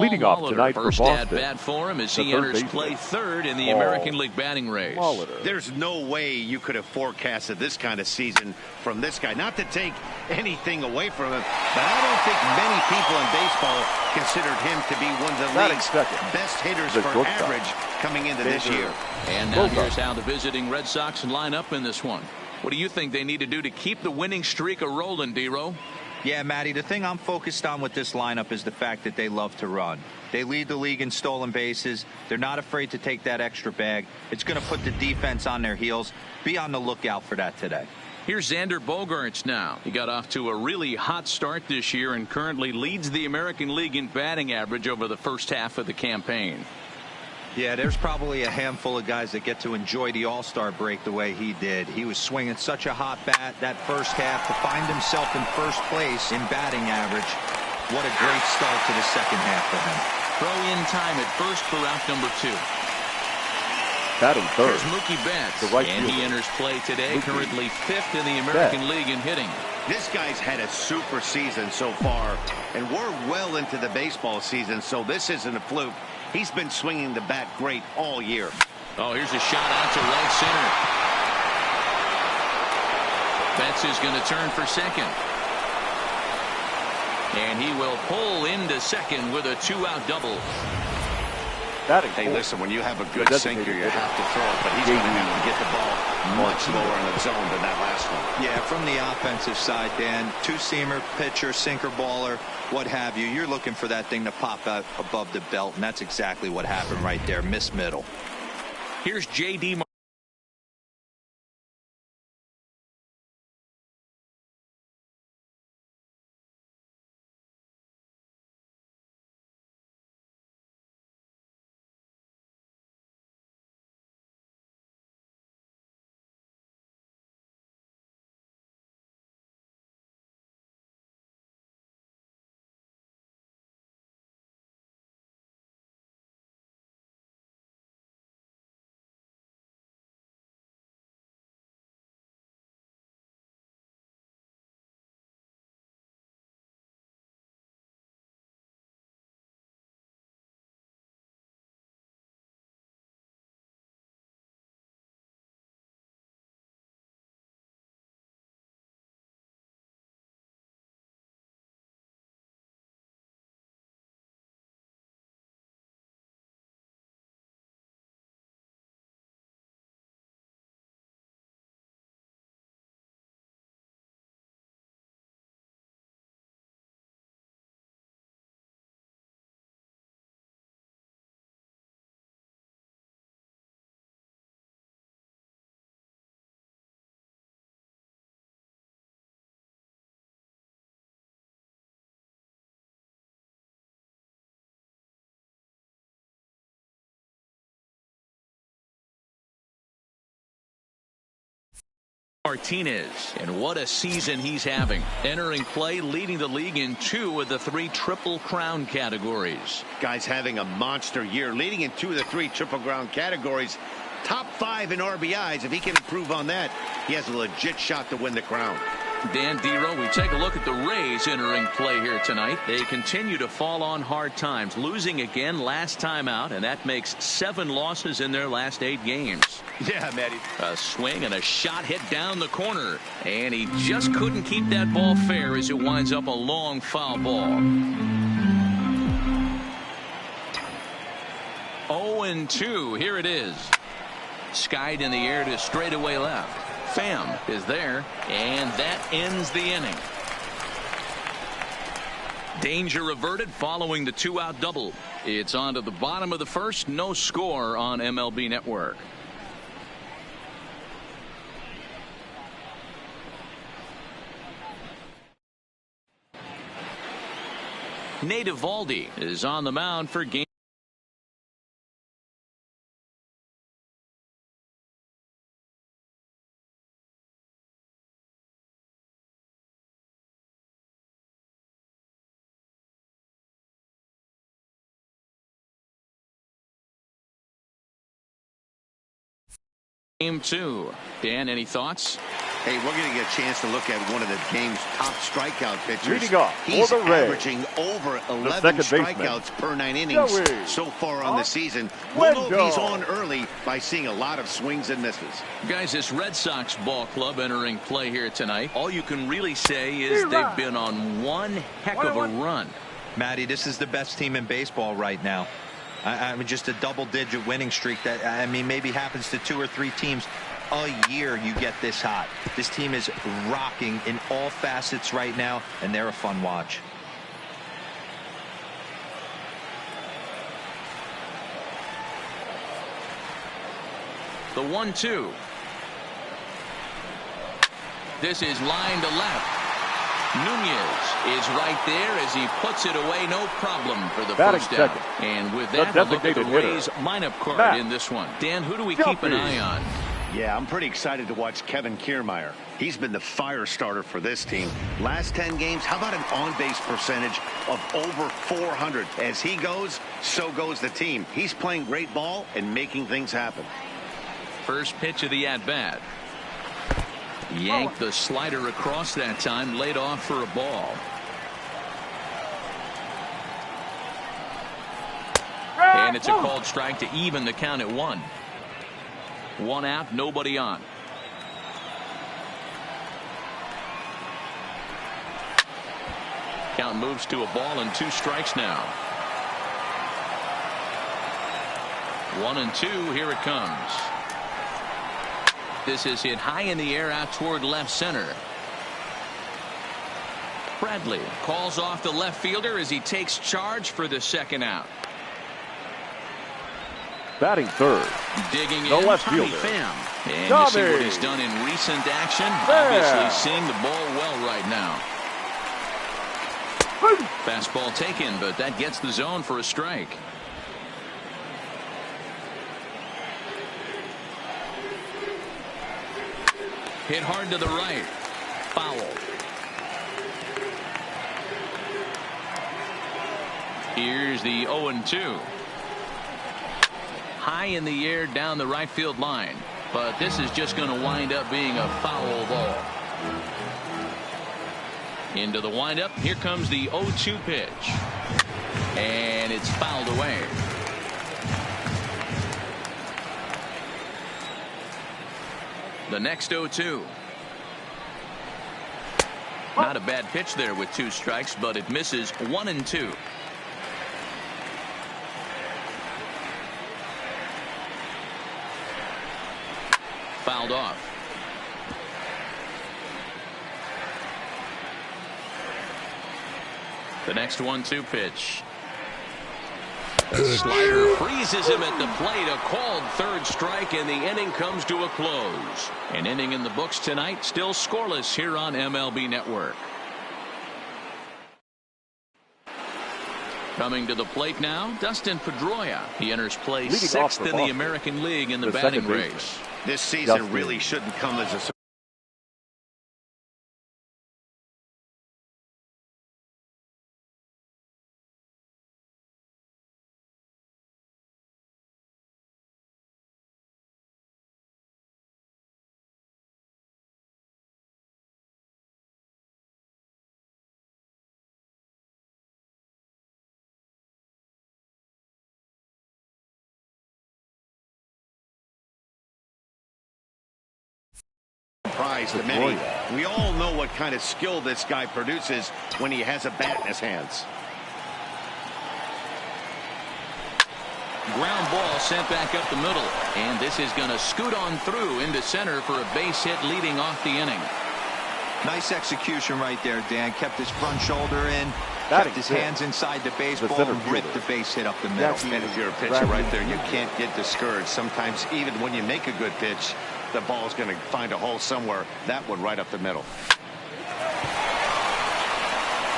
Leading off tonight for First Boston, at bat for him as the he third enters baseman, play third in the Paul American League batting race. Molitor. There's no way you could have forecasted this kind of season from this guy. Not to take anything away from him, but I don't think many people in baseball considered him to be one of the league's best hitters for average coming into this year. And now here's how the visiting Red Sox line up in this one. What do you think they need to do to keep the winning streak a-rolling, D-Row? Yeah, Matty, the thing I'm focused on with this lineup is the fact that they love to run. They lead the league in stolen bases. They're not afraid to take that extra bag. It's going to put the defense on their heels. Be on the lookout for that today. Here's Xander Bogaerts now. He got off to a really hot start this year and currently leads the American League in batting average over the first half of the campaign. Yeah, there's probably a handful of guys that get to enjoy the All-Star break the way he did. He was swinging such a hot bat that first half to find himself in first place in batting average. What a great start to the second half for him. Throw in time at first for out number 2. Batting third. Here's Mookie Betts, and he enters play today, currently 5th in the American League in hitting. This guy's had a super season so far, and we're well into the baseball season, so this isn't a fluke. He's been swinging the bat great all year. Oh, here's a shot out to right center. Betts is going to turn for second. And he will pull into second with a 2-out double. Hey, listen, when you have a good sinker, you have to throw it, but he's going to have to get the ball much lower in the zone than that last one. Yeah, from the offensive side, Dan, two-seamer, pitcher, sinker baller, what have you. You're looking for that thing to pop out above the belt, and that's exactly what happened right there. Miss middle. Here's J.D. Martinez, and what a season he's having. Entering play, leading the league in 2 of the 3 Triple Crown categories. Guy's having a monster year, leading in 2 of the 3 Triple Crown categories. Top 5 in RBIs. If he can improve on that, he has a legit shot to win the crown. Dan, D-Row, we take a look at the Rays entering play here tonight. They continue to fall on hard times, losing again last time out, and that makes 7 losses in their last 8 games. Yeah, Matty. A swing and a shot hit down the corner, and he just couldn't keep that ball fair as it winds up a long foul ball. 0-2, here it is. Skied in the air to straightaway left. Pham is there, and that ends the inning. Danger averted following the 2-out double. It's on to the bottom of the first. No score on MLB Network. Nate Eovaldi is on the mound for game. Game 2. Dan, any thoughts? Hey, we're going to get a chance to look at one of the game's top strikeout pitchers. Leading off He's for the Rays, averaging over 11 strikeouts per 9 innings Joey so far on the season. We'll know if he's on early by seeing a lot of swings and misses. Guys, this Red Sox ball club entering play here tonight. All you can really say is they've been on one heck of a run. Matty, this is the best team in baseball right now. I mean, just a double-digit winning streak that, I mean, maybe happens to 2 or 3 teams a year. You get this hot. This team is rocking in all facets right now, and they're a fun watch. The 1-2. This is line to left. Nunez is right there as he puts it away, no problem for the first down. And with that, a look at the Rays lineup card in this one. Dan, who do we keep an eye on? Yeah, I'm pretty excited to watch Kevin Kiermaier. He's been the fire starter for this team. Last 10 games, how about an on-base percentage of over 400? As he goes, so goes the team. He's playing great ball and making things happen. First pitch of the at-bat. Yanked the slider across that time, laid off for a ball. And it's a called strike to even the count at 1. 1 out, nobody on. Count moves to a ball and 2 strikes now. 1-2, here it comes. This is hit high in the air out toward left center. Bradley calls off the left fielder as he takes charge for the second out. Batting third. Digging the in, left Tommy fielder. Pham. And you see what he's done in recent action. Obviously seeing the ball well right now. Fastball taken, but that gets the zone for a strike. Hit hard to the right. Foul. Here's the 0-2. High in the air down the right field line. But this is just going to wind up being a foul ball. Into the windup. Here comes the 0-2 pitch. And it's fouled away. The next 0-2. Not a bad pitch there with 2 strikes, but it misses 1-2. Fouled off. The next 1-2 pitch. The slider freezes him at the plate. A called third strike, and the inning comes to a close. An inning in the books tonight, still scoreless here on MLB Network. Coming to the plate now, Dustin Pedroia. He enters play 6th in the American League in the batting race. This season really shouldn't come as a surprise. To many. We all know what kind of skill this guy produces when he has a bat in his hands. Ground ball sent back up the middle, and this is going to scoot on through into center for a base hit leading off the inning. Nice execution right there, Dan. Kept his front shoulder in, kept his hands inside the baseball, and ripped the base hit up the middle. And if you're a pitcher right there, you can't get discouraged. Sometimes even when you make a good pitch, the ball's going to find a hole somewhere. That one right up the middle.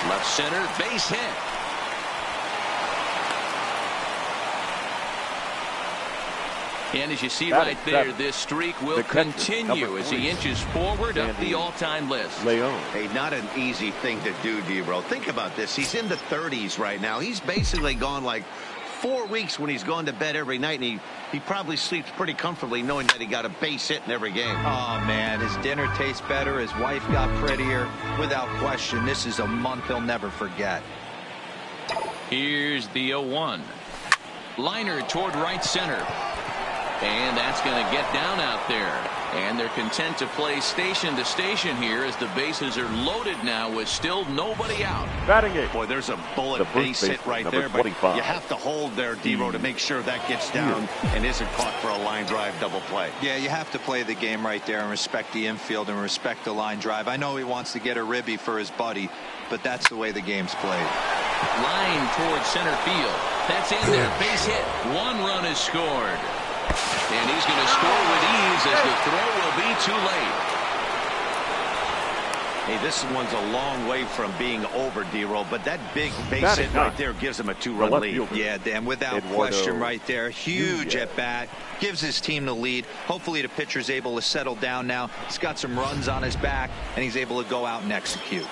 Left center, base hit. And as you see right there, this streak will continue as he inches forward up the all-time list. Hey, not an easy thing to do, D-Bro. Think about this. He's in the 30s right now. He's basically gone like 4 weeks when he's gone to bed every night, and he he probably sleeps pretty comfortably knowing that he got a base hit in every game. Oh, man, his dinner tastes better. His wife got prettier. Without question, this is a month he'll never forget. Here's the 0-1. Liner toward right center. And that's going to get down out there. And they're content to play station to station here as the bases are loaded now with still nobody out. Batting it. Boy, there's a bullet base hit right there, but you have to hold there, Dero, to make sure that gets down and isn't caught for a line drive double play. Yeah, you have to play the game right there and respect the infield and respect the line drive. I know he wants to get a ribby for his buddy, but that's the way the game's played. Line towards center field. That's in there. Base hit. 1 run is scored. And he's going to score with ease as the throw will be too late. Hey, this one's a long way from being over, Dero, but that big base hit right there gives him a 2-run lead. Yeah, Dan, without question right there. Huge at bat. Gives his team the lead. Hopefully the pitcher's able to settle down now. He's got some runs on his back, and he's able to go out and execute.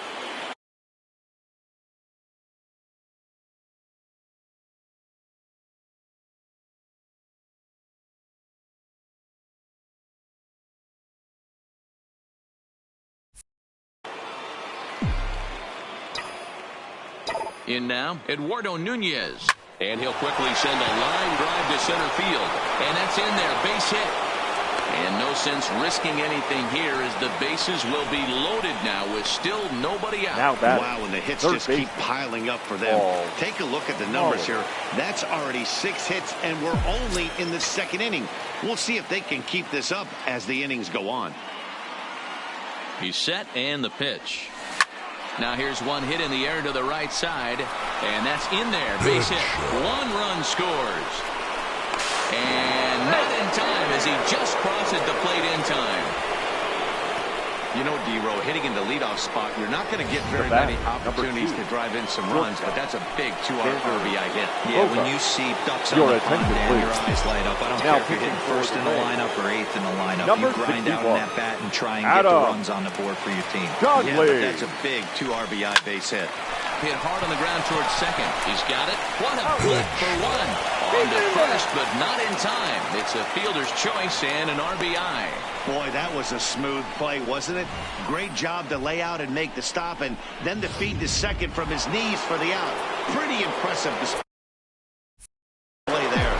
In now, Eduardo Nunez. And he'll quickly send a line drive to center field. And that's in there, base hit. And no sense risking anything here as the bases will be loaded now with still nobody out. Wow, and the hits just keep piling up for them. Take a look at the numbers here. That's already 6 hits, and we're only in the 2nd inning. We'll see if they can keep this up as the innings go on. He's set and the pitch. Now here's one hit in the air to the right side, and that's in there. Base hit. 1 run scores. And not in time as he just crosses the plate in time. You know, Dero, hitting in the leadoff spot, you're not going to get very many opportunities to drive in some runs, but that's a big 2 RBI hit. Yeah, when you see ducks on the pond, Dan, your eyes light up. I don't care if you're hitting first in the lineup or 8th in the lineup. You grind out in that bat and try and get the runs on the board for your team. Yeah, but that's a big 2 RBI base hit. Hit hard on the ground towards second. He's got it. What a flip for 1. On to first, but not in time. It's a fielder's choice and an RBI. Boy, that was a smooth play, wasn't it? Great job to lay out and make the stop, and then to feed to second from his knees for the out. Pretty impressive display there.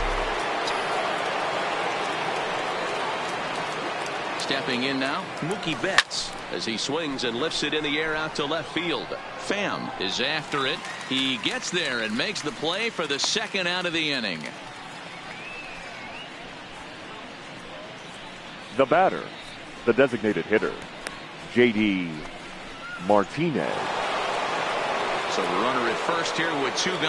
Stepping in now, Mookie Betts as he swings and lifts it in the air out to left field. Pham is after it. He gets there and makes the play for the 2nd out of the inning. The batter, the designated hitter, J.D. Martinez. So the runner at first here with 2 guys.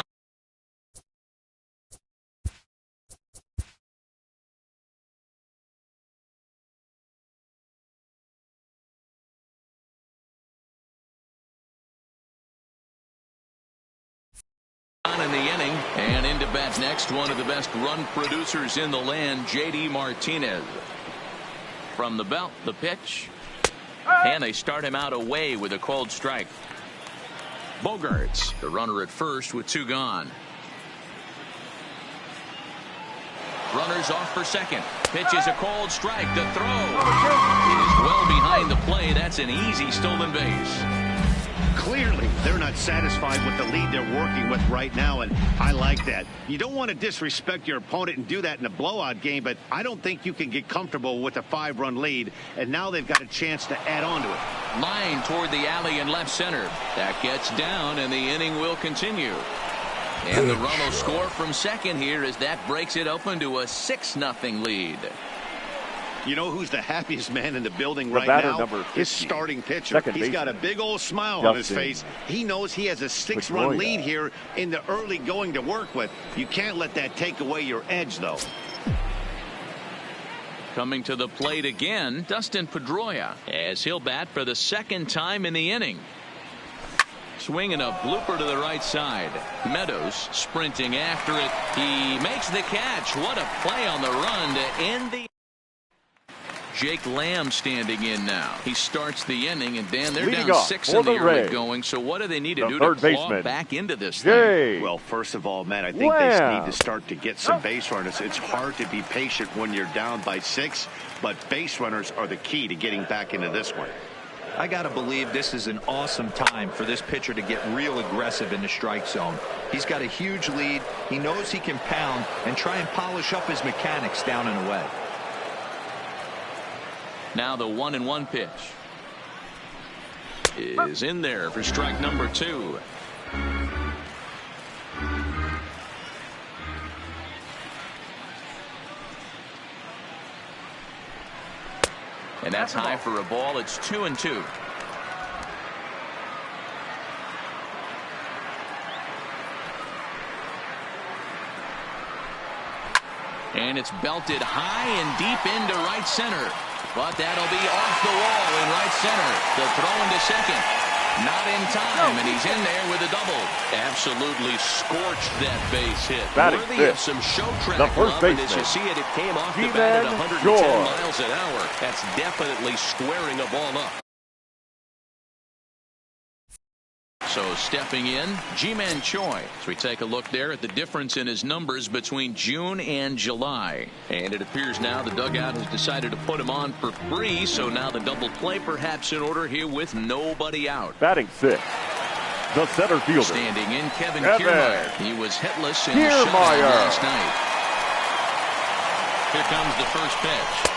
In the inning, and into bat next, one of the best run producers in the land, J.D. Martinez. From the belt, the pitch, and they start him out away with a cold strike. Bogaerts, the runner at first with 2 gone. Runners off for second. Pitch is a cold strike. The throw is well behind the play. That's an easy stolen base. Clearly, they're not satisfied with the lead they're working with right now, and I like that. You don't want to disrespect your opponent and do that in a blowout game, but I don't think you can get comfortable with a 5-run lead, and now they've got a chance to add on to it. Line toward the alley in left center. That gets down, and the inning will continue. And the run will score from second here as that breaks it open to a 6-0 lead. You know who's the happiest man in the building right now? His starting pitcher. He's got a big old smile on his face. He knows he has a 6-run lead here in the early going to work with. You can't let that take away your edge, though. Coming to the plate again, Dustin Pedroia, as he'll bat for the 2nd time in the inning. Swinging a blooper to the right side. Meadows sprinting after it. He makes the catch. What a play on the run to end the Jake Lamb standing in now. He starts the inning, and Dan, they're Leading down off 6 for in the the early Rays, going. So what do they need to the do third to claw baseman, back into this Jay. thing? Well, first of all, Matt, I think they need to start to get some base runners. It's hard to be patient when you're down by 6, but base runners are the key to getting back into this one. I got to believe this is an awesome time for this pitcher to get real aggressive in the strike zone. He's got a huge lead. He knows he can pound and try and polish up his mechanics down and away. Now the 1-1 pitch is in there for strike number 2. And that's high for a ball. It's 2-2. And it's belted high and deep into right center. But that'll be off the wall in right center. The throw into second. Not in time, and he's in there with a double. Absolutely scorched that base hit. Worthy of some show track love, and as you see it, it came off the bat at 110 miles an hour. That's definitely squaring a ball up. So stepping in, Ji-Man Choi. So we take a look there at the difference in his numbers between June and July. And it appears now the dugout has decided to put him on for free. So now the double play perhaps in order here with nobody out. Batting 6, the center fielder. Standing in, Kevin Kiermaier. He was hitless in the shutout last night. Here comes the first pitch.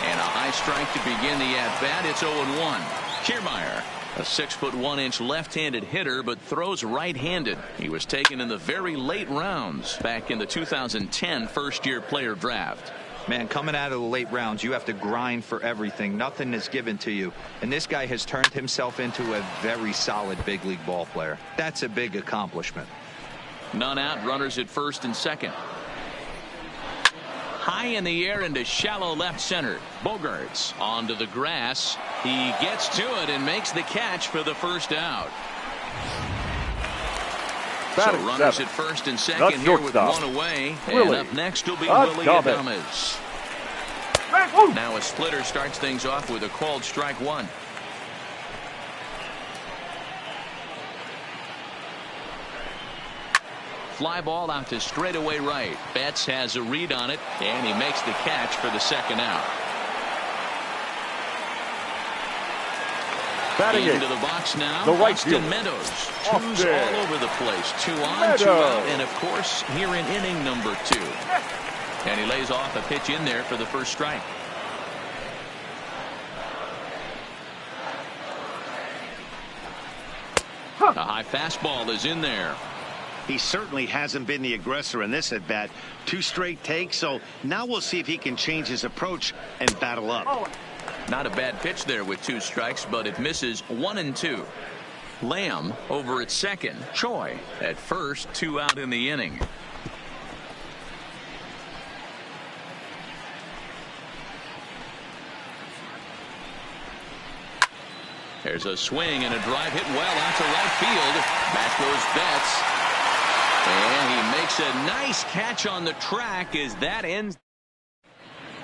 And a high strike to begin the at-bat. It's 0-1. Kiermaier, a 6'1" left-handed hitter, but throws right-handed. He was taken in the very late rounds back in the 2010 first-year player draft. Man, coming out of the late rounds, you have to grind for everything. Nothing is given to you. And this guy has turned himself into a very solid big league ball player. That's a big accomplishment. None out, runners at first and second. High in the air into shallow left center. Bogaerts onto the grass. He gets to it and makes the catch for the first out. So runners at first and second here with one away. And up next will be Willy Adames. Now a splitter starts things off with a called strike 1. Fly ball out to straightaway right. Betts has a read on it, and he makes the catch for the second out. Batting into the box now, the right Austin fielder. Meadows. Twos all over the place. 2 on, 2 out, and of course here in inning number 2. And he lays off a pitch in there for the first strike. A high fastball is in there. He certainly hasn't been the aggressor in this at bat. 2 straight takes, so now we'll see if he can change his approach and battle up. Not a bad pitch there with 2 strikes, but it misses 1-2. Lamb over at second. Choi at first, 2 out in the inning. There's a swing and a drive hit well out to right field. Back goes Betts. And he makes a nice catch on the track as that ends.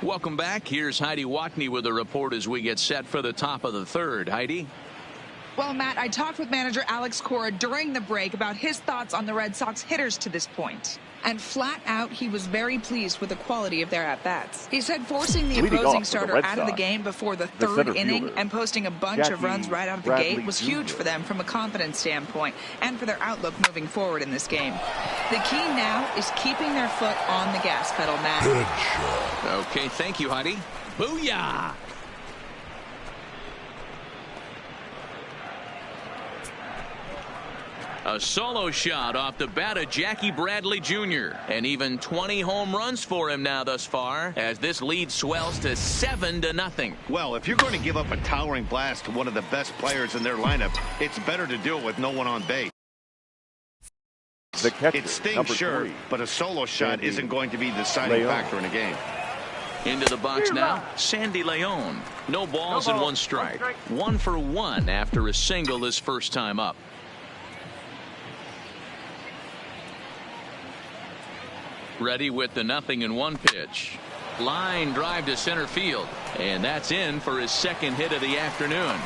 Welcome back. Here's Heidi Watney with a report as we get set for the top of the third. Heidi? Well, Matt, I talked with manager Alex Cora during the break about his thoughts on the Red Sox hitters to this point. And flat out, he was very pleased with the quality of their at-bats. He said forcing the opposing starter out of the game before the third inning and posting a bunch of runs right out of the gate was huge for them from a confidence standpoint and for their outlook moving forward in this game. The key now is keeping their foot on the gas pedal, Matt. Okay, thank you, Heidi. Booyah! A solo shot off the bat of Jackie Bradley Jr. And even 20 home runs for him now thus far as this lead swells to 7-0. Well, if you're going to give up a towering blast to one of the best players in their lineup, it's better to do it with no one on base. It stings, sure, but a solo shot isn't going to be the deciding factor in a game. Into the box now, Sandy Leon. No balls and 1 strike. 1 for 1 after a single his first time up. Ready with the 0-1 pitch. Line drive to center field. And that's in for his second hit of the afternoon.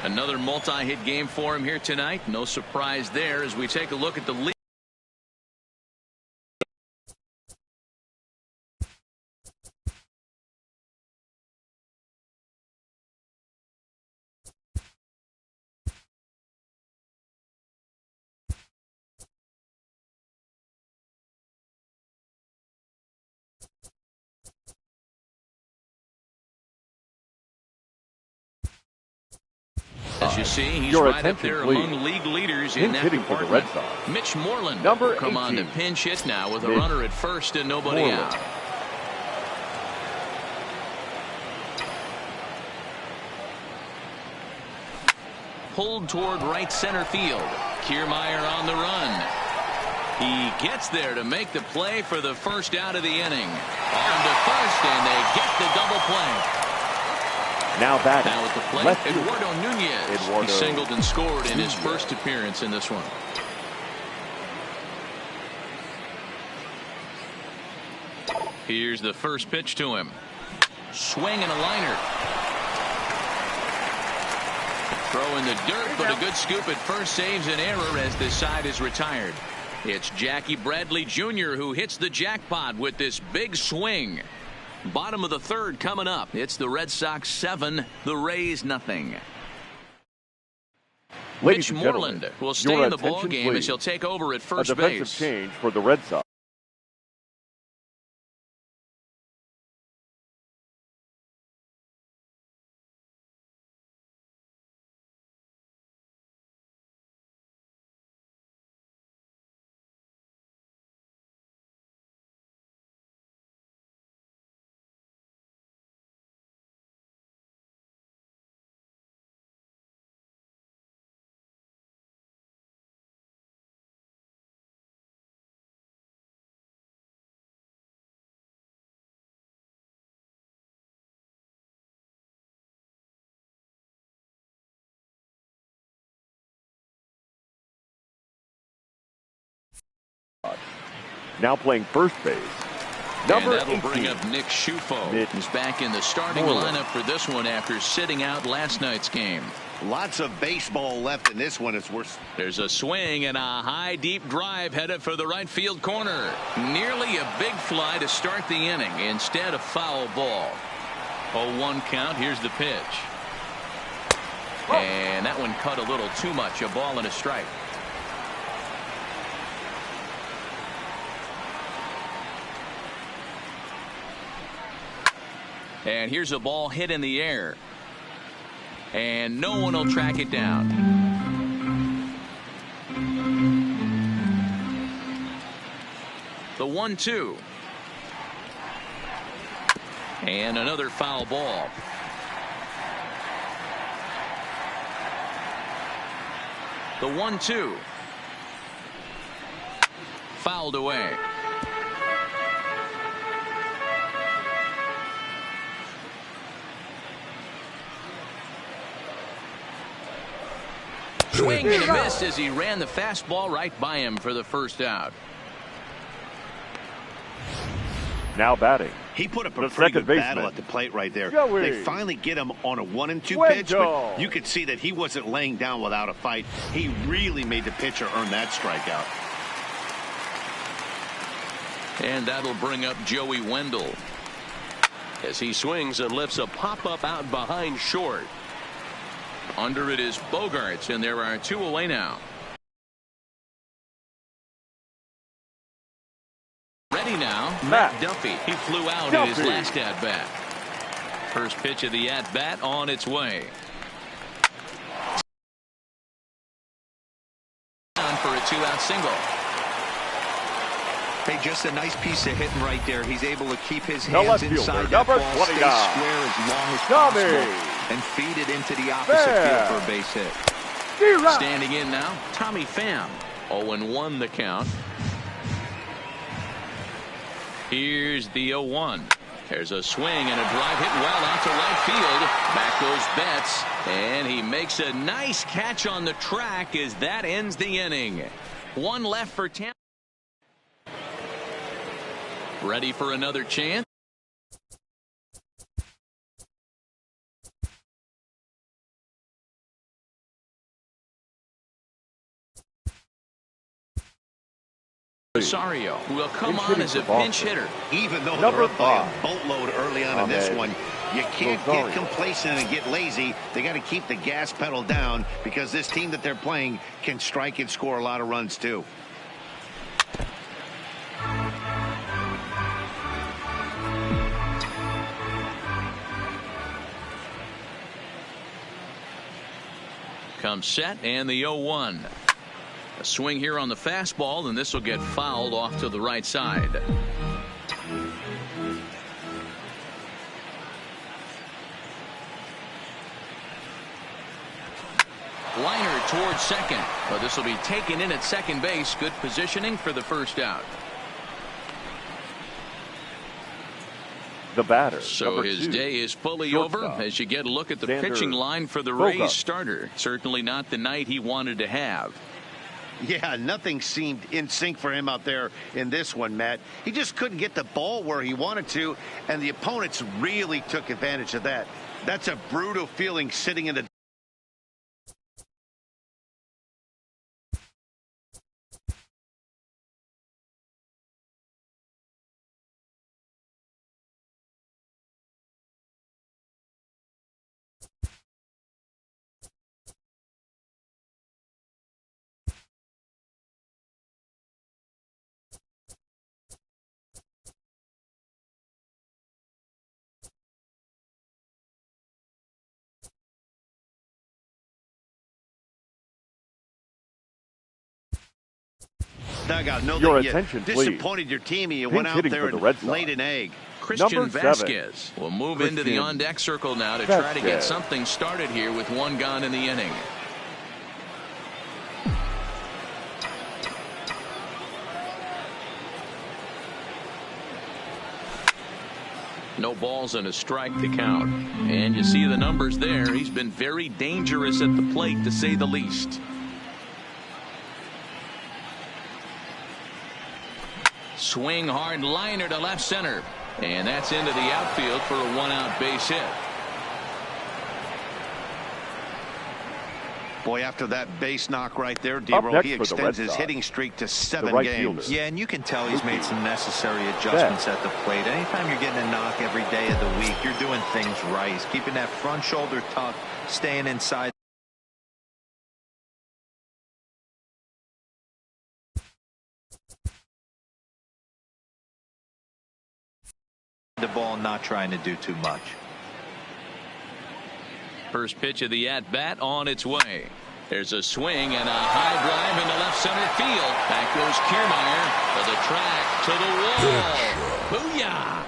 Another multi-hit game for him here tonight. No surprise there as we take a look at the lead. As you see, he's right up there among league leaders in that department. Mitch Moreland will come on to pinch hit now with a runner at first and nobody out. Pulled toward right center field. Kiermaier on the run. He gets there to make the play for the first out of the inning. On to first, and they get the double play. Now batting. Now at the plate, Eduardo Nunez. He singled and scored in his first appearance in this one. Here's the first pitch to him. Swing and a liner. Throw in the dirt, but a good scoop at first saves an error as this side is retired. It's Jackie Bradley Jr. who hits the jackpot with this big swing. Bottom of the third coming up. It's the Red Sox 7, the Rays nothing. Mitch Moreland will stay in the ball game as he'll take over at first base. A defensive change for the Red Sox. Now playing first base. And that'll bring up Nick Schufo. He's back in the starting lineup for this one after sitting out last night's game. Lots of baseball left in this one. There's a swing and a high deep drive headed for the right field corner. Nearly a big fly to start the inning. Instead a foul ball. 0-1 count. Here's the pitch. And that one cut a little too much. A ball and a strike. And here's a ball hit in the air. And no one will track it down. The 1-2. And another foul ball. The 1-2. Fouled away. Swing and a miss as he ran the fastball right by him for the first out. Now batting. He put up a pretty good battle at the plate right there. They finally get him on a 1-2 pitch, but you could see that he wasn't laying down without a fight. He really made the pitcher earn that strikeout. And that'll bring up Joey Wendell as he swings and lifts a pop-up out behind short. Under it is Bogaerts, and there are 2 away now. Ready now, Matt Duffy. He flew out in his last at-bat. First pitch of the at-bat on its way. On for a 2-out single. Hey, just a nice piece of hitting right there. He's able to keep his hands inside that ball, stay square as long as possible, and feed it into the opposite field for a base hit. Standing in now, Tommy Pham. 0-1 the count. Here's the 0-1. There's a swing and a drive hit well out to right field. Back goes Betts, and he makes a nice catch on the track as that ends the inning. 1 left for Tampa. Ready for another chance? Rosario will come on as a pinch hitter. Even though they're up by a boatload early on in this one, you can't get complacent and get lazy. They got to keep the gas pedal down because this team that they're playing can strike and score a lot of runs too. Comes set and the 0-1. A swing here on the fastball, and this will get fouled off to the right side. Liner towards second, but this will be taken in at second base. Good positioning for the first out. The batter. So his day is fully over as you get a look at the pitching line for the Rays starter. Certainly not the night he wanted to have. Yeah, nothing seemed in sync for him out there in this one, Matt. He just couldn't get the ball where he wanted to, and the opponents really took advantage of that. That's a brutal feeling sitting in the dugout. Know Your that attention, you disappointed your team and you Pinch went out there and laid an egg. Christian Vasquez will move into the on-deck circle now to try to get something started here with one gone in the inning. No balls and a strike to count. And you see the numbers there. He's been very dangerous at the plate, to say the least. Swing hard liner to left center. And that's into the outfield for a one-out base hit. Boy, after that base knock right there, D-Roll, he extends his hitting streak to 7 games. Yeah, and you can tell he's made some necessary adjustments at the plate. Anytime you're getting a knock every day of the week, you're doing things right. He's keeping that front shoulder tucked, staying inside. The ball, not trying to do too much. First pitch of the at-bat on its way. There's a swing and a high drive into left center field. Back goes Kiermaier to the track, to the wall. Booyah!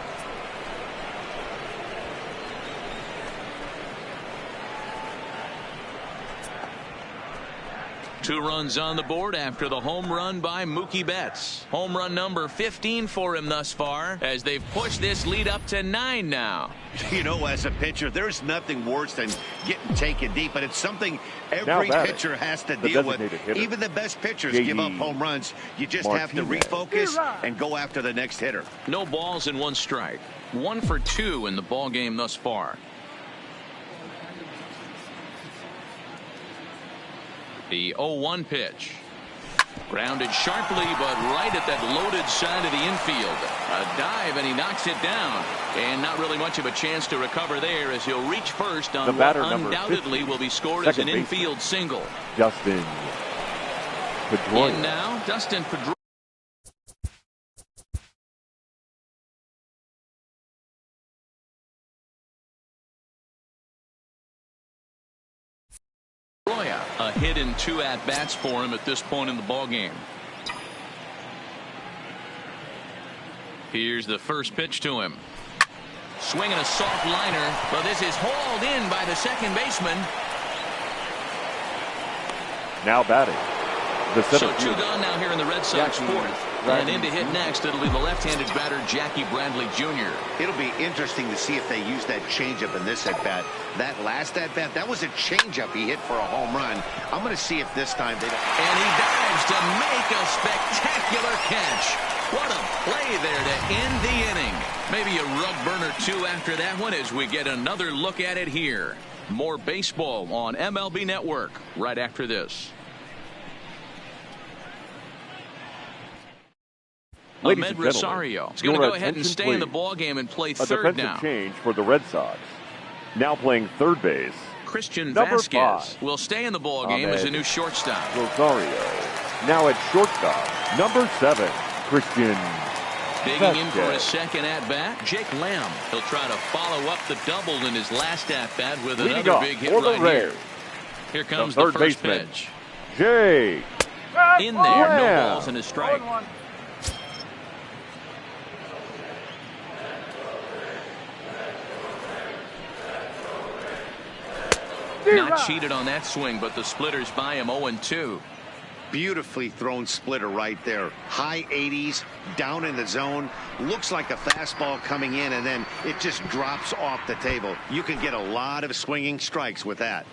Two runs on the board after the home run by Mookie Betts. Home run number 15 for him thus far as they've pushed this lead up to 9 now. You know, as a pitcher, there's nothing worse than getting taken deep, but it's something every pitcher has to deal with. Even the best pitchers give up home runs. You just have to refocus and go after the next hitter. No balls and 1 strike. 1 for 2 in the ball game thus far. The 0-1 pitch. Grounded sharply, but right at that loaded side of the infield. A dive, and he knocks it down. And not really much of a chance to recover there as he'll reach first on what undoubtedly will be scored as an infield single. Dustin Pedroia. In now, Dustin Pedroia. A hit in 2 at-bats for him at this point in the ball game. Here's the first pitch to him. Swinging a soft liner, but this is hauled in by the second baseman. Now batting. So 2 gone now here in the Red Sox 4th. And in to hit next, it'll be the left-handed batter, Jackie Bradley Jr. It'll be interesting to see if they use that changeup in this at-bat. That last at-bat, that was a changeup he hit for a home run. I'm going to see if this time they don't. And he dives to make a spectacular catch. What a play there to end the inning. Maybe a rug burner too after that one as we get another look at it here. More baseball on MLB Network right after this. Ahmed Rosario is going to go ahead and stay in the ballgame and play third now. A defensive change for the Red Sox. Now playing third base. Christian Number Vasquez 5. will stay in the ballgame as a new shortstop. Rosario. Now at shortstop, number 7, Christian Digging in for his second at-bat, Jake Lamb. He'll try to follow up the double in his last at-bat with another big hit right here. Here comes the first pitch. Jake in there, no balls and a strike. Not cheated on that swing, but the splitters by him 0-2. Beautifully thrown splitter right there. High 80s, down in the zone. Looks like a fastball coming in, and then it just drops off the table. You can get a lot of swinging strikes with that.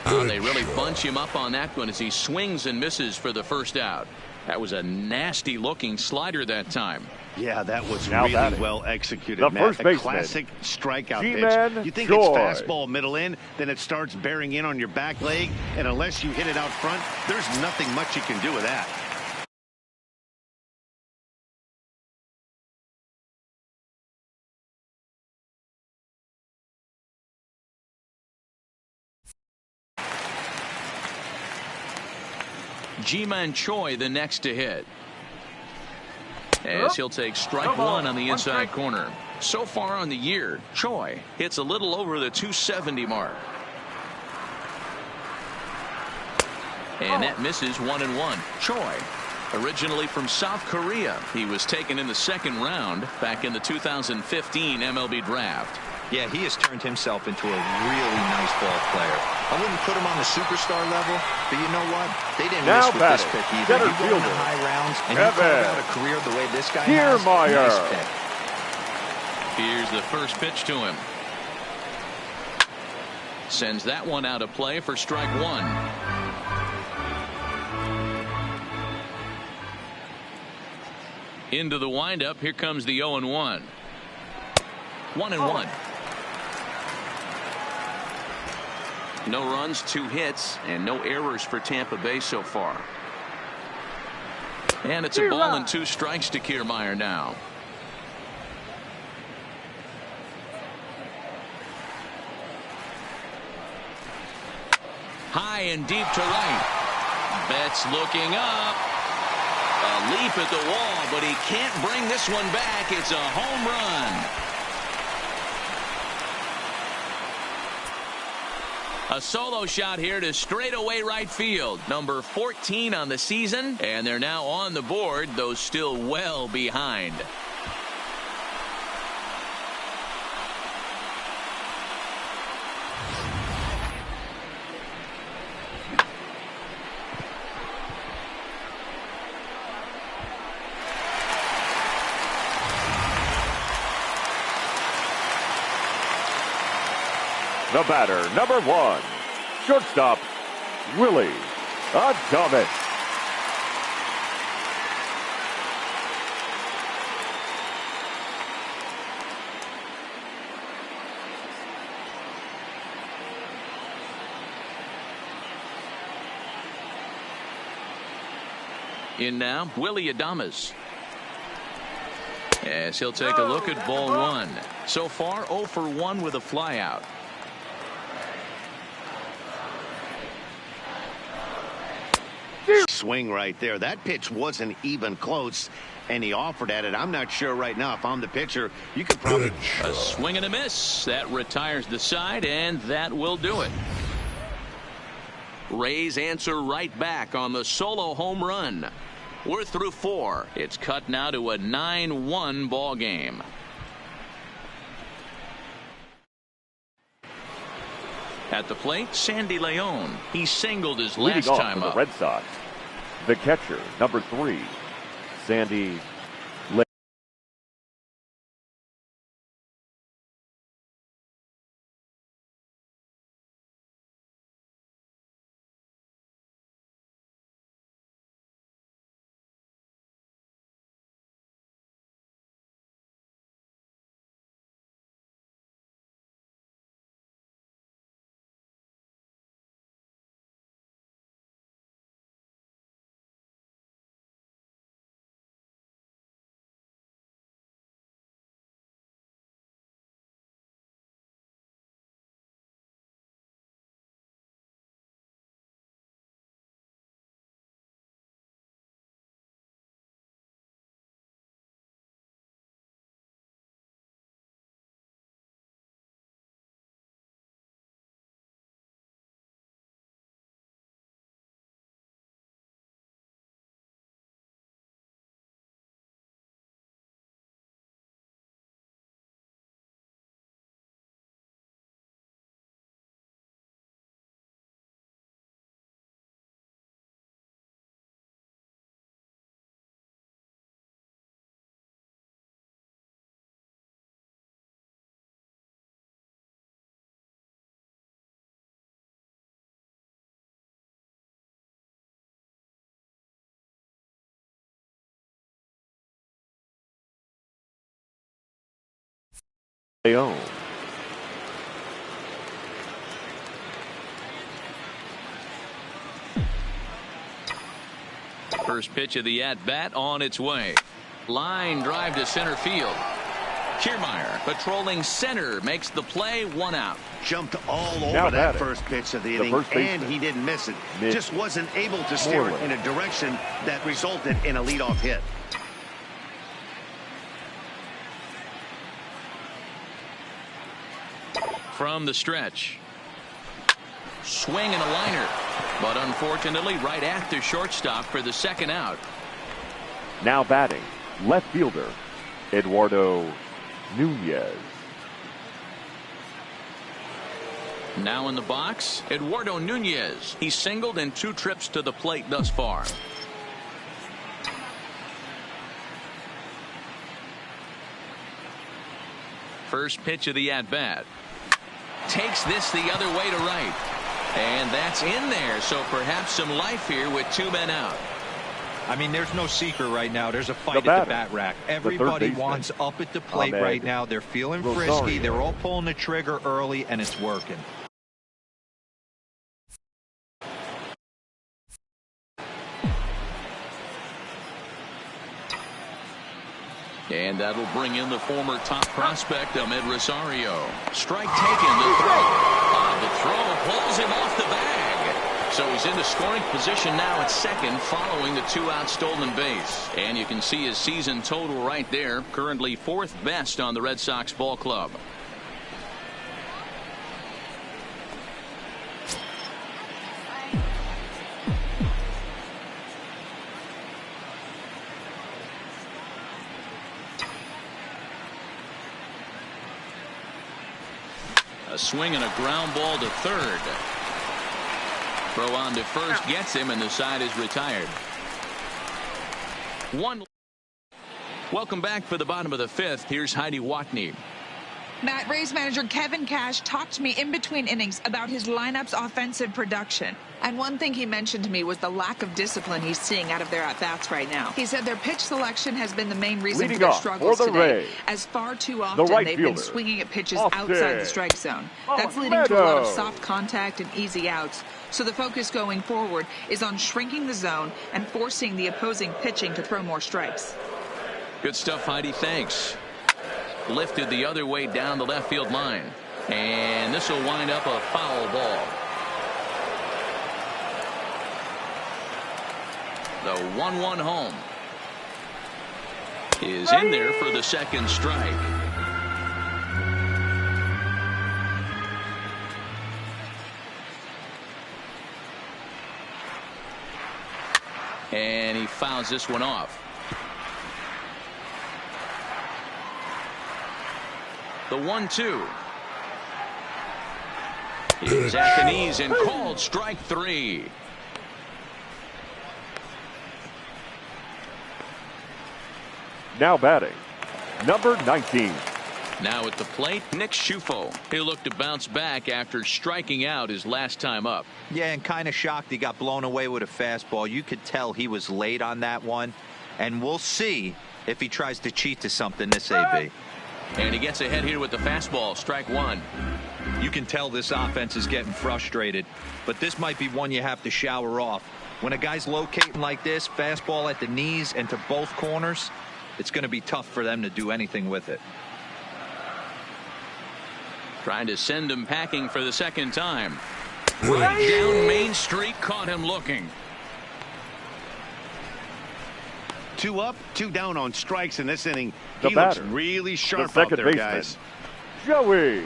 They really bunch him up on that one as he swings and misses for the first out. That was a nasty looking slider that time. Yeah, that was really well executed, the Matt. First baseman, classic strikeout G-Man pitch. You think Joy. it's fastball middle in, then it starts bearing in on your back leg, and unless you hit it out front, there's nothing much you can do with that. Ji-Man Choi the next to hit, as he'll take strike one on the inside corner. So far on the year, Choi hits a little over the 270 mark. And that misses 1-1. Choi, originally from South Korea, he was taken in the second round back in the 2015 MLB draft. Yeah, he has turned himself into a really nice ball player. I wouldn't put him on the superstar level, but you know what? They didn't miss with this pick either. You go in the high rounds and you carve out a career the way this guy has. Nice pick. Here's the first pitch to him. Sends that one out of play for strike one. Into the windup. Here comes the 0-1. 1-1. No runs, 2 hits, and no errors for Tampa Bay so far. And it's a ball and 2 strikes to Kiermaier now. High and deep to right. Betts looking up. A leap at the wall, but he can't bring this one back. It's a home run. A solo shot here to straightaway right field. Number 14 on the season, and they're now on the board, though still well behind. The batter, number 1, shortstop, Willy Adames. In now, Willy Adames. As he'll take a look at ball 1. So far, 0 for 1 with a flyout. Swing right there. That pitch wasn't even close, and he offered at it. I'm not sure right now if I'm the pitcher. You could probably a swing and a miss. That retires the side, and that will do it. Rays answer right back on the solo home run. We're through 4. It's cut now to a 9-1 ball game. At the plate, Sandy Leon. He singled his last time up. The Red Sox, the catcher, number 3, Sandy Leon. First pitch of the at-bat on its way. Line drive to center field. Kiermaier patrolling center makes the play, 1 out. Jumped all over that first pitch of the inning, and he didn't miss it. Just wasn't able to steer it in a direction that resulted in a leadoff hit. From the stretch. Swing and a liner. But unfortunately right at the shortstop for the 2nd out. Now batting, left fielder, Eduardo Nunez. Now in the box, Eduardo Nunez. He singled in 2 trips to the plate thus far. First pitch of the at-bat. Takes this the other way to right. And that's in there, so perhaps some life here with 2 men out. I mean, there's no secret right now. There's a fight at the bat rack. Everybody wants up at the plate right now. They're feeling frisky. They're all pulling the trigger early, and it's working. And that'll bring in the former top prospect, Ahmed Rosario. Strike taken, the throw. The throw pulls him off the bag. So he's into scoring position now at second following the 2-out stolen base. And you can see his season total right there. Currently 4th best on the Red Sox ball club. A swing and a ground ball to third. Throw on to first gets him, and the side is retired. 1. Welcome back for the bottom of the 5th. Here's Heidi Watney. Matt, Rays manager Kevin Cash talked to me in between innings about his lineup's offensive production. And one thing he mentioned to me was the lack of discipline he's seeing out of their at-bats right now. He said their pitch selection has been the main reason for their struggles today, as far too often they've been swinging at pitches outside the strike zone. That's leading to a lot of soft contact and easy outs. So the focus going forward is on shrinking the zone and forcing the opposing pitching to throw more strikes. Good stuff, Heidi. Thanks. Lifted the other way down the left field line. And this will wind up a foul ball. The 1-1 home is in there for the 2nd strike. And he fouls this one off. The 1-2 is at the knees and called strike 3. Now batting, number 19. Now at the plate, Nick Schufo. He'll look to bounce back after striking out his last time up. Yeah, and kind of shocked he got blown away with a fastball. You could tell he was late on that one. And we'll see if he tries to cheat to something this AB. And he gets ahead here with the fastball, strike 1. You can tell this offense is getting frustrated, but this might be one you have to shower off. When a guy's locating like this, fastball at the knees and to both corners, it's going to be tough for them to do anything with it. Trying to send him packing for the 2nd time. Right down Main Street, caught him looking. 2 up, 2 down on strikes in this inning. He looks really sharp out there, guys. Joey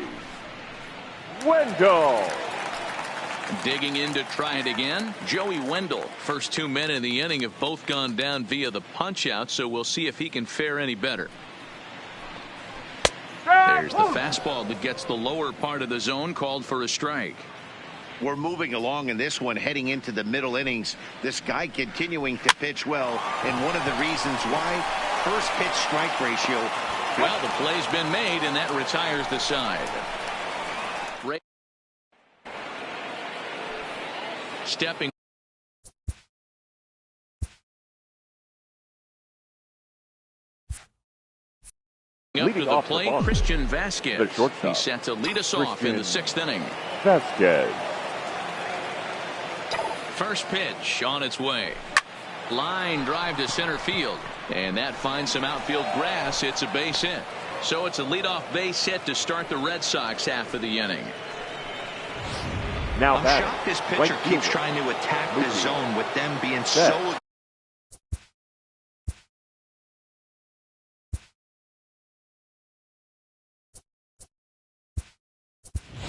Wendle. Digging in to try it again, Joey Wendle. First 2 men in the inning have both gone down via the punch-out, so we'll see if he can fare any better. There's the fastball that gets the lower part of the zone, called for a strike. We're moving along in this one, heading into the middle innings. This guy continuing to pitch well, and one of the reasons why, first pitch strike ratio. Well, the play's been made, and that retires the side. Stepping Up to the plate, Christian Vasquez. The shortstop. He's set to lead us off in the 6th inning. Vasquez. First pitch on its way. Line drive to center field. And that finds some outfield grass. It's a base hit. So it's a leadoff base hit to start the Red Sox half of the inning. Now I'm shocked this pitcher keeps trying to attack the zone with them being so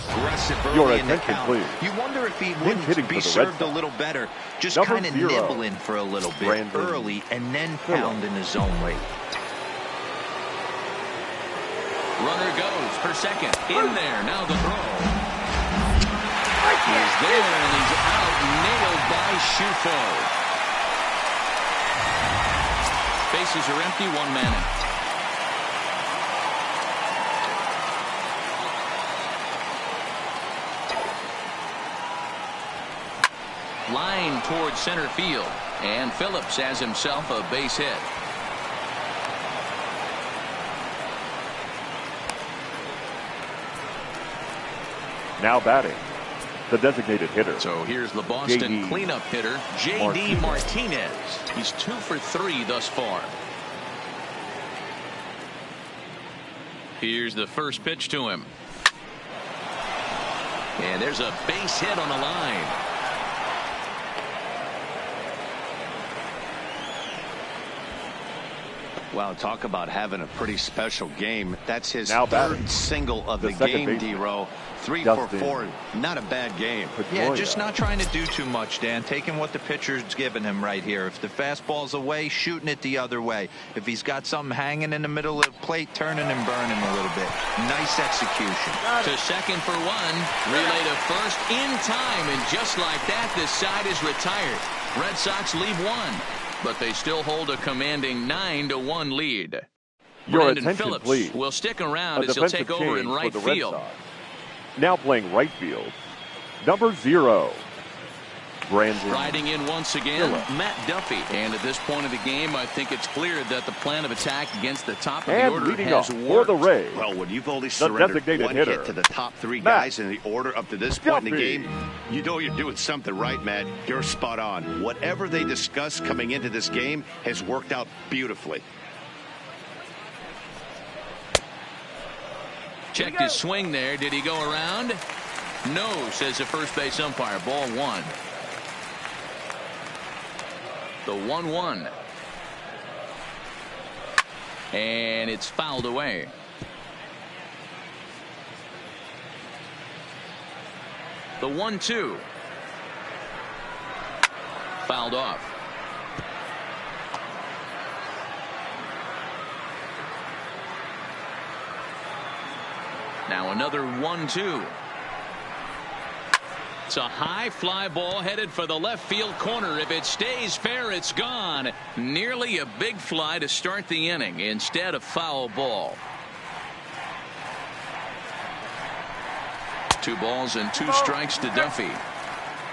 aggressive early in the count. Please. You wonder if he wouldn't be served a little better, just kind of nibbling for a little bit early and then pound in the zone late. Runner goes for second. In there. Now the throw. He's there and he's out. Nailed by Schufo. Bases are empty. 1 man out. Line towards center field. And Phillips has himself a base hit. Now batting, the designated hitter. So here's the Boston cleanup hitter, J.D. Martinez. He's 2 for 3 thus far. Here's the first pitch to him. And there's a base hit on the line. Wow, talk about having a pretty special game. That's his third single of the game, D-Row. 3 for 4. Not a bad game. Yeah, just not trying to do too much, Dan. Taking what the pitcher's giving him right here. If the fastball's away, shooting it the other way. If he's got something hanging in the middle of the plate, turning and burning a little bit. Nice execution. To second for 1. Relay to first in time. And just like that, this side is retired. Red Sox leave 1. But they still hold a commanding 9-1 lead. Brandon Phillips please. will stick around as he'll take over in right field. Now playing right field, number 0, Brandon. Riding in once again, Phillips. Matt Duffy. And at this point of the game, I think it's clear that the plan of attack against the top of the order has worked. For the Rays, well, when you've only surrendered one hit to the top 3 guys in the order up to this point in the game, you know you're doing something right, Matt. You're spot on. Whatever they discussed coming into this game has worked out beautifully. Checked his swing there. Did he go around? No, says the first base umpire. Ball 1. The 1-1. And it's fouled away. The 1-2. Fouled off. Now another 1-2. It's a high fly ball headed for the left field corner. If it stays fair, it's gone. Nearly a big fly to start the inning. Instead, a foul ball. 2 balls and 2 strikes to Duffy.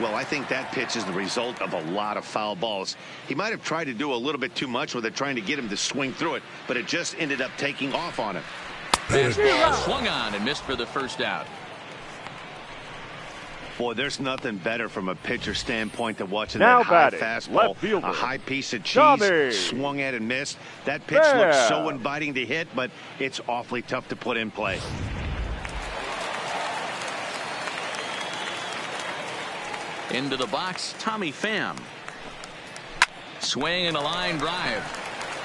Well, I think that pitch is the result of a lot of foul balls. He might have tried to do a little bit too much with it, trying to get him to swing through it, but it just ended up taking off on him. Fastball swung on and missed for the first out. Boy, there's nothing better from a pitcher standpoint than watching now that high fastball, a high piece of cheese, swung at and missed. That pitch looks so inviting to hit, but it's awfully tough to put in play. Into the box, Tommy Pham. Swing and a line drive.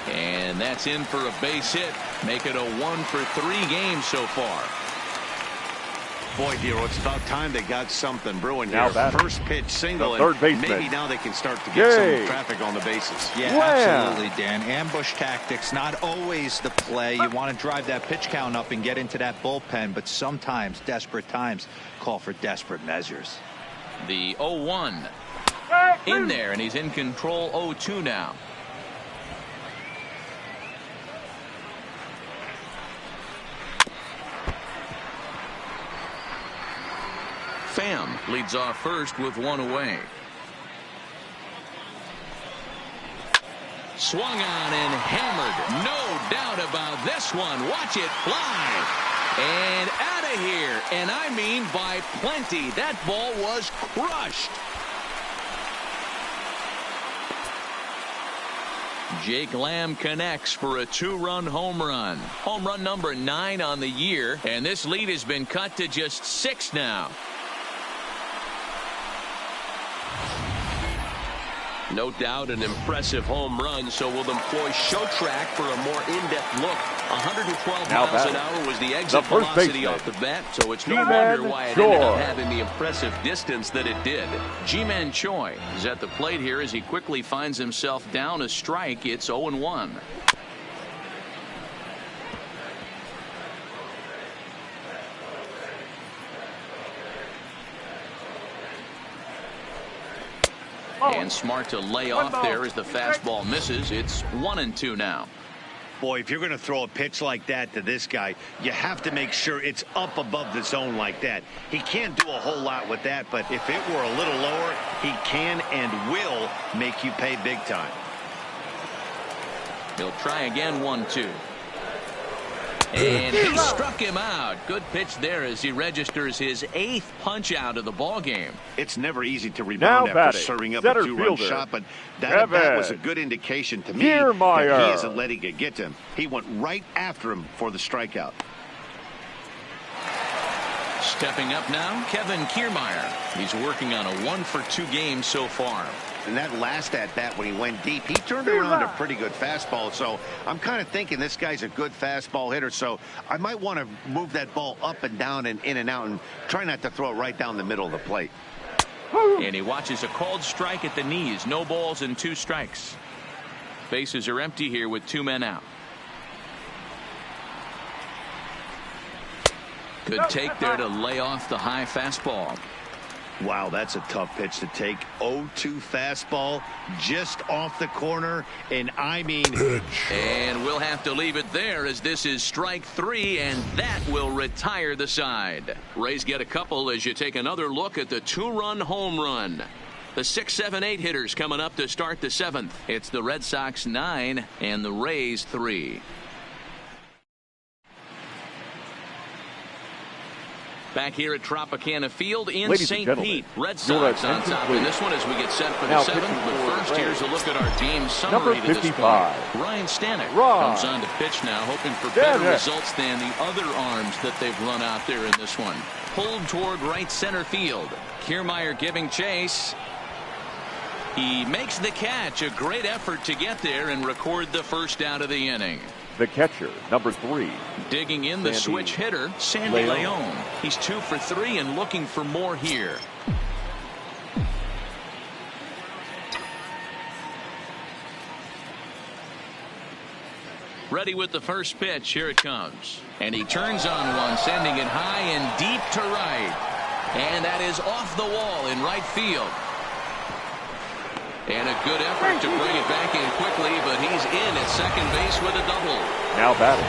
And that's in for a base hit. Make it a 1 for 3 games so far. Boy, Dero, it's about time they got something brewing now here. First pitch single, third baseman. Maybe now they can start to get some traffic on the bases. Yeah, absolutely, Dan. Ambush tactics, not always the play. You want to drive that pitch count up and get into that bullpen, but sometimes desperate times call for desperate measures. The 0-1 in there, and he's in control. 0-2 now. Pham leads off first with 1 away. Swung on and hammered. No doubt about this one. Watch it fly. And out of here. And I mean by plenty. That ball was crushed. Jake Lamb connects for a 2-run home run. Home run number 9 on the year. And this lead has been cut to just 6 now. No doubt an impressive home run, so we'll employ Showtrack for a more in-depth look. 112 miles an hour was the exit velocity off the bat, so it's no wonder why it ended up having the impressive distance that it did. Ji-Man Choi is at the plate here as he quickly finds himself down a strike. It's 0-1. And smart to lay off there as the fastball misses. It's 1-2 now. Boy, if you're going to throw a pitch like that to this guy, you have to make sure it's up above the zone like that. He can't do a whole lot with that, but if it were a little lower, he can and will make you pay big time. He'll try again, 1-2. And he struck him out. Good pitch there as he registers his 8th punch out of the ball game. It's never easy to rebound after serving up a 2-run shot, but that was a good indication to me that he isn't letting it get to him. He went right after him for the strikeout. Stepping up now, Kevin Kiermaier. He's working on a 1-for-2 game so far. And that last at-bat when he went deep, he turned around a pretty good fastball. So I'm kind of thinking this guy's a good fastball hitter. So I might want to move that ball up and down and in and out and try not to throw it right down the middle of the plate. And he watches a called strike at the knees. No balls and 2 strikes. Bases are empty here with 2 men out. Good take there to lay off the high fastball. Wow, that's a tough pitch to take. 0-2 fastball just off the corner, and I mean... And we'll have to leave it there as this is strike 3, and that will retire the side. Rays get a couple as you take another look at the 2-run home run. The 6, 7, 8 hitters coming up to start the 7th. It's the Red Sox 9 and the Rays 3. Back here at Tropicana Field in St. Pete. Red Sox on top in this one as we get set for the 7th. But first, here's a look at our team summary to this point. Ryan Stanek comes on to pitch now, hoping for better results than the other arms that they've run out there in this one. Pulled toward right center field. Kiermaier giving chase. He makes the catch. A great effort to get there and record the first out of the inning. The catcher, number 3. Digging in the switch hitter, Sandy Leon. He's 2 for 3 and looking for more here. Ready with the first pitch. Here it comes. And he turns on one, sending it high and deep to right. And that is off the wall in right field. And a good effort to bring it back in quickly, but he's in at second base with a double. Now batting.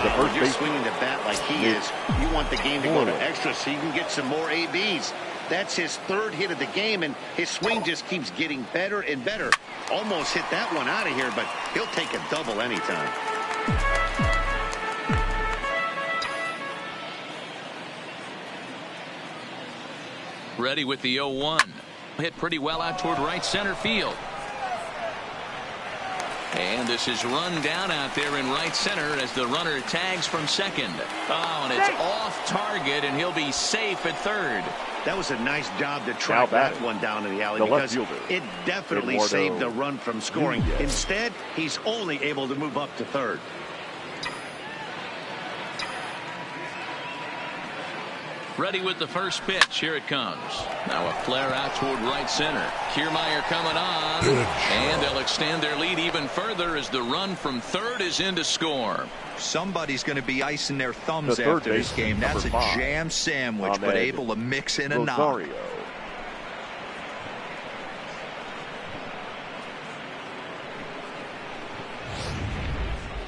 The first you're swinging the bat like he is. You want the game to go to extra so you can get some more ABs. That's his 3rd hit of the game, and his swing just keeps getting better and better. Almost hit that one out of here, but he'll take a double anytime. Ready with the 0-1. Hit pretty well out toward right center field. And this is run down out there in right center as the runner tags from second. Oh, and it's off target, and he'll be safe at 3rd. That was a nice job to track that one down to the alley because it definitely saved the run from scoring. Instead, he's only able to move up to 3rd. Ready with the first pitch. Here it comes. Now a flare out toward right center. Kiermaier coming on. And they'll extend their lead even further as the run from 3rd is in to score. Somebody's going to be icing their thumbs after this game. That's a jam sandwich, but able to mix in a knock.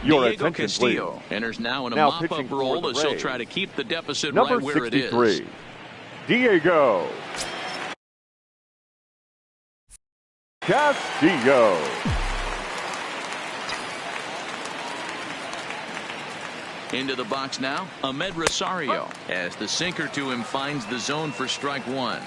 Diego Castillo enters now in a mop-up role as he'll try to keep the deficit right where it is. Diego Castillo. Into the box now, Ahmed Rosario, as the sinker to him finds the zone for strike one.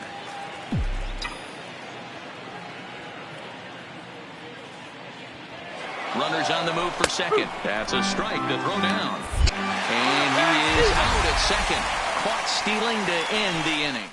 Runners on the move for second. That's a strike to throw down. And he is out at second. Caught stealing to end the inning.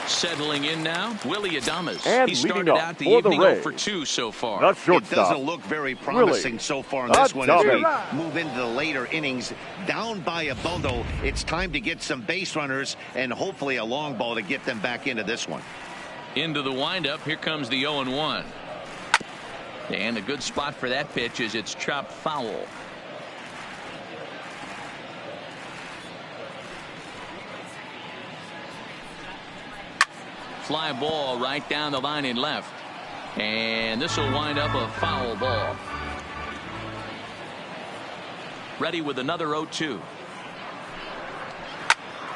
Settling in now, Willy Adames. And he started out the evening 0 for 2 so far. It doesn't look very promising so far in this one as we move into the later innings. Down by a bundle, it's time to get some base runners and hopefully a long ball to get them back into this one. Into the windup, here comes the 0-1. And a good spot for that pitch is it's chopped foul. Fly ball right down the line in left. And this will wind up a foul ball. Ready with another 0-2.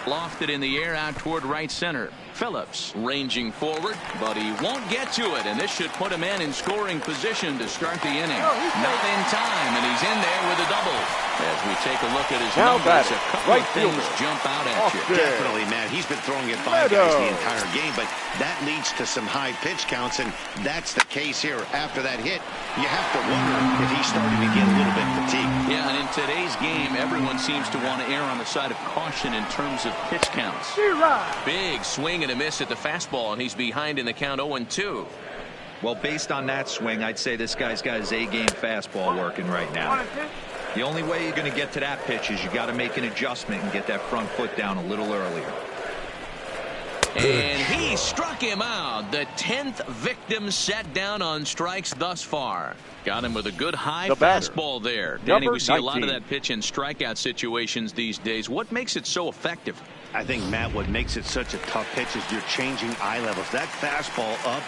Lofted in the air out toward right center. Phillips ranging forward, but he won't get to it, and this should put him in scoring position to start the inning. Not in time, and he's in there with a double. As we take a look at his numbers, a couple of things jump out at you. Definitely, Matt. He's been throwing it by guys the entire game, but that leads to some high pitch counts, and that's the case here. After that hit, you have to wonder if he's starting to get a little bit fatigued. Yeah, and in today's game, everyone seems to want to err on the side of caution in terms of pitch counts. Big swing and a miss at the fastball, and he's behind in the count 0-2. Well, based on that swing, I'd say this guy's got his A-game fastball working right now. The only way you're going to get to that pitch is you got to make an adjustment and get that front foot down a little earlier. And he struck him out. The 10th victim set down on strikes thus far. Got him with a good high fastball there. Danny, we see a lot of that pitch in strikeout situations these days. What makes it so effective? I think, Matt, what makes it such a tough pitch is you're changing eye levels. That fastball up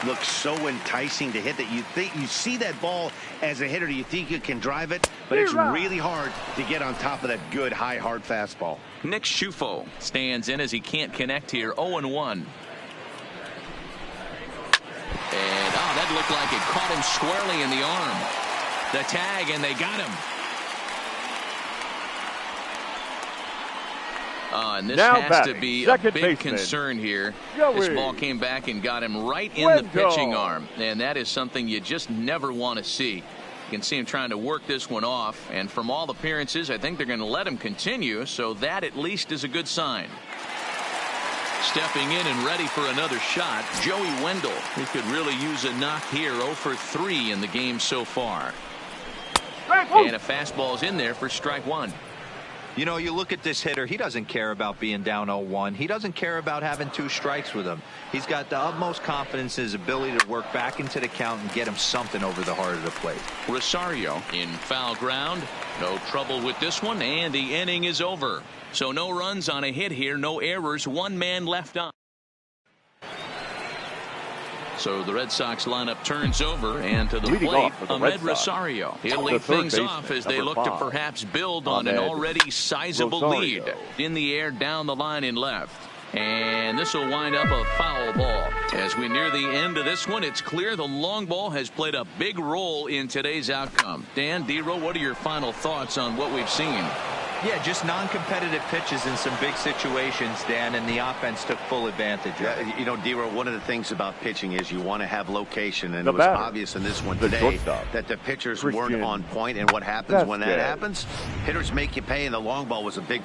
looks so enticing to hit that you see that ball as a hitter, you think you can drive it, but it's really hard to get on top of that good high hard fastball. Nick Schufo stands in as he can't connect here. 0-1. And that looked like it caught him squarely in the arm. The tag, and they got him. And this now has to be a big baseman, concern here. Joey This ball came back and got him right in the pitching arm. And that is something you just never want to see. You can see him trying to work this one off. And from all appearances, I think they're going to let him continue. So that at least is a good sign. Stepping in and ready for another shot, Joey Wendell. He could really use a knock here. 0 for 3 in the game so far. And a fastball's in there for strike one. You know, you look at this hitter, he doesn't care about being down 0-1. He doesn't care about having 2 strikes with him. He's got the utmost confidence in his ability to work back into the count and get him something over the heart of the plate. Rosario in foul ground. No trouble with this one, and the inning is over. So no runs on a hit here, no errors, 1 man left on. So the Red Sox lineup turns over, and to the plate, Ahmed Rosario. He'll lead things off as they look to perhaps build on an already sizable lead. In the air, down the line in left. And this will wind up a foul ball. As we near the end of this one, it's clear the long ball has played a big role in today's outcome. Dan, D-Row, what are your final thoughts on what we've seen? Yeah, just non-competitive pitches in some big situations, Dan, and the offense took full advantage of it. You know, D-Row, one of the things about pitching is you want to have location, and it was obvious in this one today that the pitchers weren't on point, and what happens when that happens? Hitters make you pay, and the long ball was a big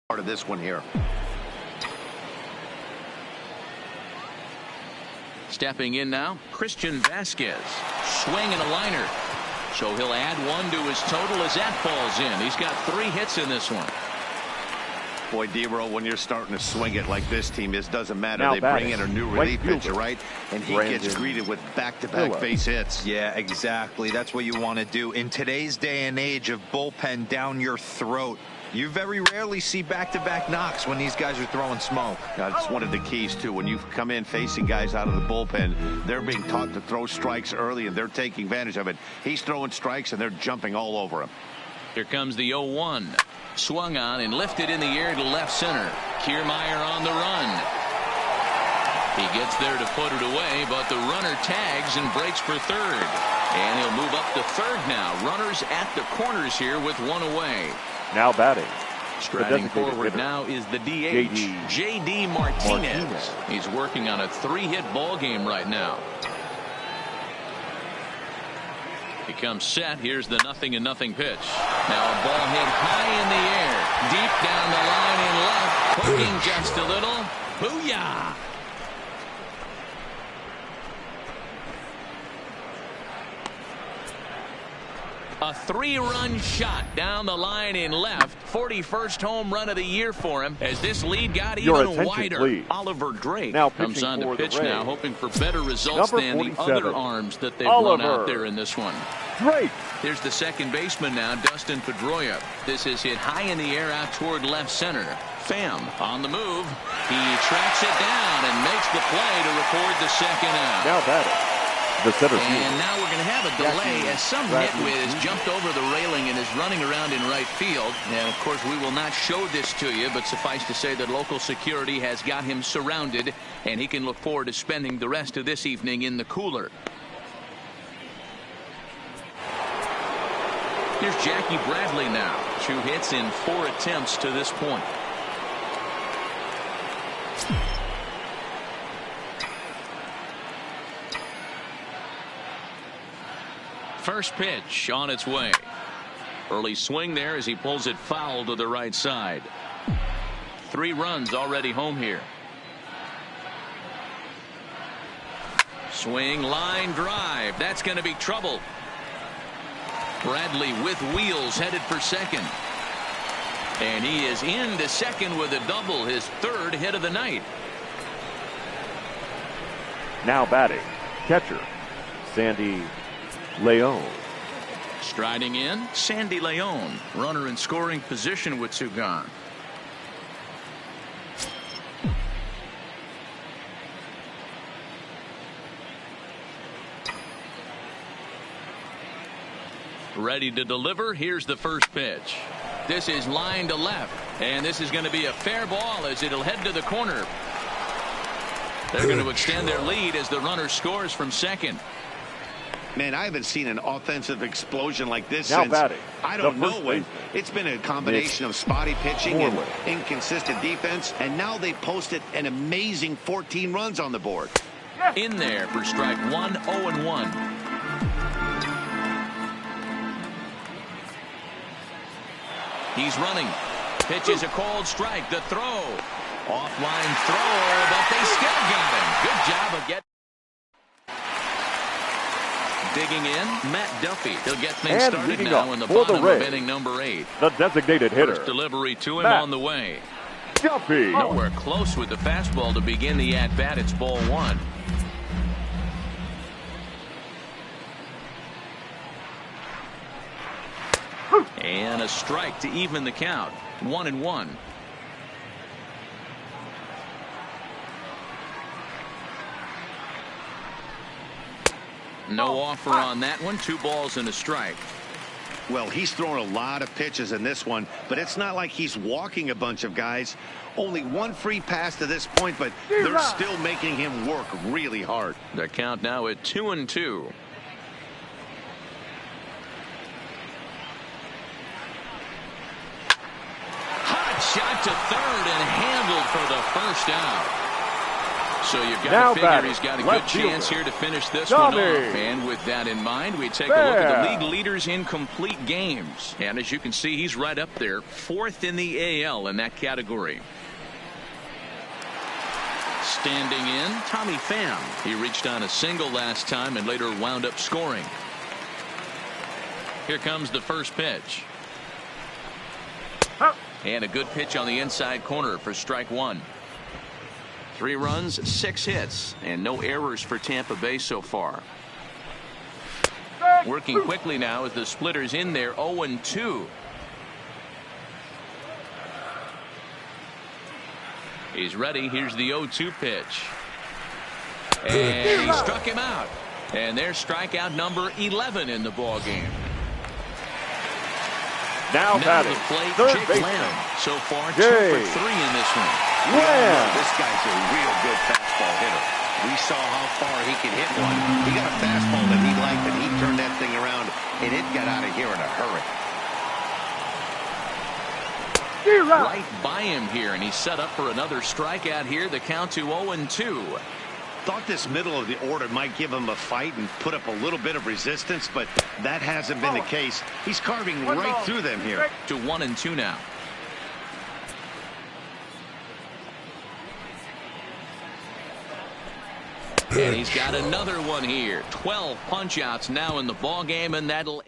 part of this one here. Stepping in now, Christian Vasquez. Swing and a liner. So he'll add 1 to his total as that falls in. He's got 3 hits in this one. Boy, D-Row, when you're starting to swing it like this team is, doesn't matter. Now they bring in a new relief pitcher, right? And he gets greeted with back-to-back base hits. Yeah, exactly. That's what you want to do. In today's day and age of bullpen down your throat, you very rarely see back-to-back knocks when these guys are throwing smoke. That's one of the keys, too. When you come in facing guys out of the bullpen, they're being taught to throw strikes early, and they're taking advantage of it. He's throwing strikes, and they're jumping all over him. Here comes the 0-1. Swung on and lifted in the air to left center. Kiermaier on the run. He gets there to put it away, but the runner tags and breaks for third. And he'll move up to third now. Runners at the corners here with 1 away. Now batting. Striding forward now is the DH, J.D. Martinez. He's working on a 3-hit ball game right now. He comes set. Here's the 0-0 pitch. Now a ball hit high in the air. Deep down the line in left. Poking just a little. Booyah! A 3-run shot down the line in left. 41st home run of the year for him as this lead got even wider. Please. Oliver Drake now comes on to pitch now, hoping for better results Number than 47. the other arms that they've run out there in this one. Drake. Here's the second baseman now, Dustin Pedroia. This is hit high in the air out toward left center. Pham on the move. He tracks it down and makes the play to record the second out. Now batting. The center field. And now we're going to have a delay as some nitwit has jumped over the railing and is running around in right field. And, of course, we will not show this to you, but suffice to say that local security has got him surrounded, and he can look forward to spending the rest of this evening in the cooler. Here's Jackie Bradley now. 2 hits in 4 attempts to this point. First pitch on its way. Early swing there as he pulls it foul to the right side. 3 runs already home here. Swing, line drive. That's going to be trouble. Bradley with wheels headed for second. And he is into second with a double, his 3rd hit of the night. Now batting. Catcher. Sandy Leon. Striding in, Sandy Leon. Runner in scoring position with 2 gone. Ready to deliver. Here's the first pitch. This is line to left, and this is going to be a fair ball as it'll head to the corner. They're going to extend their lead as the runner scores from second. Man, I haven't seen an offensive explosion like this now since batting, I don't know when. It's been a combination of spotty pitching and inconsistent defense, and now they posted an amazing 14 runs on the board. In there for strike one, 0-1. He's running. Pitch is a called strike. The throw. Offline throw, but they still got him. Good job of getting. Digging in, Matt Duffy. He'll get things started now in the bottom of inning number 8. The designated hitter. First delivery to him on the way. Duffy. Nowhere close with the fastball to begin the at-bat. It's ball 1. And a strike to even the count. 1-1. No offer on that one. 2 balls and a strike. Well, he's thrown a lot of pitches in this one, but it's not like he's walking a bunch of guys. Only 1 free pass to this point, but they're still making him work really hard. The count now at 2-2. Hot shot to third and handled for the first out. So you've got to figure he's got a good chance here to finish this one off. And with that in mind, we take a look at the league leaders in complete games. And as you can see, he's right up there, 4th in the AL in that category. Standing in, Tommy Pham. He reached on a single last time and later wound up scoring. Here comes the first pitch. And a good pitch on the inside corner for strike 1. 3 runs, 6 hits, and no errors for Tampa Bay so far. Working quickly now as the splitter's in there, 0-2. He's ready. Here's the 0-2 pitch. And he struck him out. And there's strikeout number 11 in the ball game. Now batting, the plate, third Jake Lamb. So far, 2 for 3 in this one. This guy's a real good fastball hitter. We saw how far he could hit one. He got a fastball that he liked, and he turned that thing around, and it got out of here in a hurry. Right by him here, and he's set up for another strikeout here. The count to 0-2. Thought this middle of the order might give him a fight and put up a little bit of resistance, but that hasn't been the case. He's carving right through them here. To 1-2 now. And he's got another one here. 12 punch-outs now in the ball game, and that'll.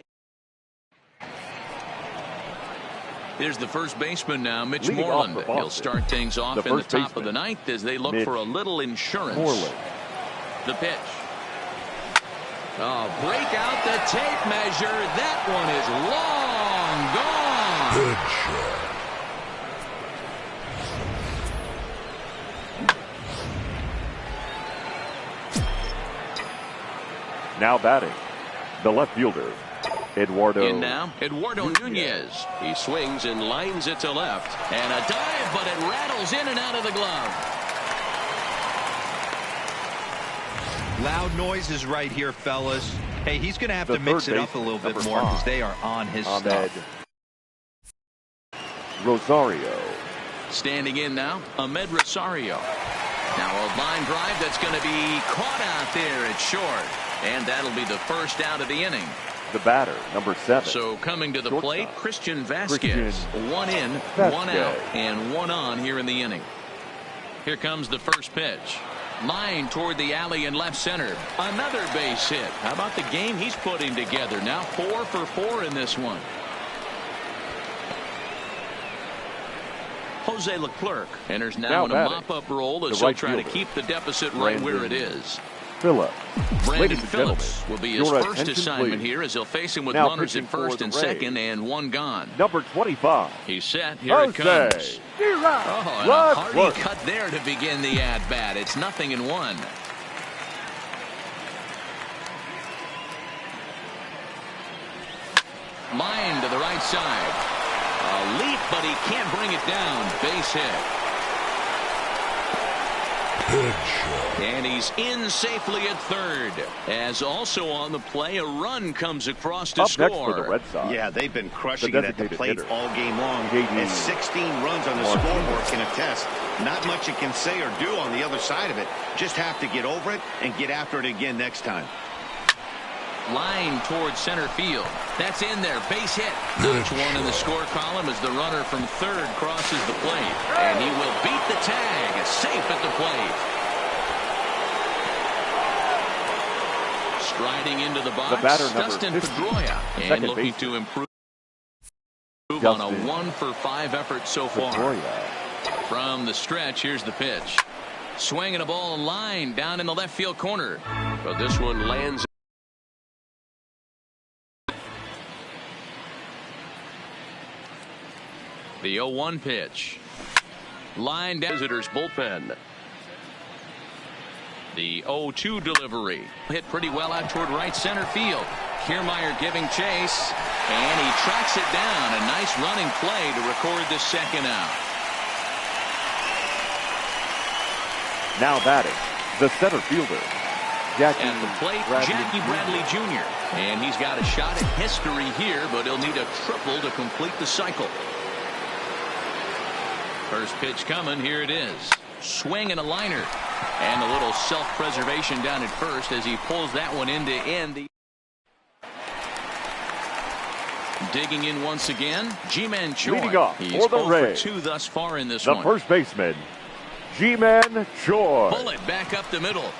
Here's the first baseman now, Mitch Moreland. He'll start things off in the top of the 9th as they look for a little insurance. The pitch. Oh, break out the tape measure. That one is long gone. Good shot. Now batting, the left fielder, Eduardo. In now, Eduardo Nunez. He swings and lines it to left. And a dive, but it rattles in and out of the glove. Loud noises right here, fellas. Hey, he's going to have to mix it up a little bit more because they are on his stuff. Rosario. Standing in now, Ahmed Rosario. Now a line drive that's going to be caught out there at short. And that'll be the first out of the inning. The batter, number 7. So coming to the plate, Christian Vasquez. 1 in, 1 out, and 1 on here in the inning. Here comes the first pitch. Line toward the alley in left center. Another base hit. How about the game he's putting together? Now 4 for 4 in this one. Jose Leclerc enters now in a mop-up role as he'll try to keep the deficit right where it is. Phillips. Brandon Phillips will be his first assignment here as he'll face him with runners at first and second and 1 gone. Number 25. He's set. Here it comes. Oh, and a hearty cut there to begin the at-bat. It's 0-1. Line to the right side. A leap, but he can't bring it down. Base hit. And he's in safely at third. As also on the play, a run comes across to score. Up next for the Red Sox. Yeah, they've been crushing it at the plate all game long. JD And 16 runs on the scoreboard can attest. Not much you can say or do on the other side of it. Just have to get over it and get after it again next time. Line towards center field. That's in there. Base hit. Notch one in the score column as the runner from third crosses the plate. And he will beat the tag. Safe at the plate. Striding into the box, Dustin Pedroia. And looking to improve on a 1-for-5 effort so far. From the stretch, here's the pitch. Swinging a ball in line down in the left field corner. But this one lands. The 0-1 pitch. Line down visitors bullpen. The 0-2 delivery. Hit pretty well out toward right center field. Kiermaier giving chase. And he tracks it down. A nice running play to record the second out. Now batting, the center fielder. At the plate, Jackie Bradley Jr. And he's got a shot at history here, but he'll need a triple to complete the cycle. First pitch coming. Here it is. Swing and a liner. And a little self-preservation down at first as he pulls that one into end. Digging in once again, Ji-Man Choi. Leading off He's for the 0 Rays. for 2 thus far in this the one. First baseman, Ji-Man Choi. Bullet back up the middle.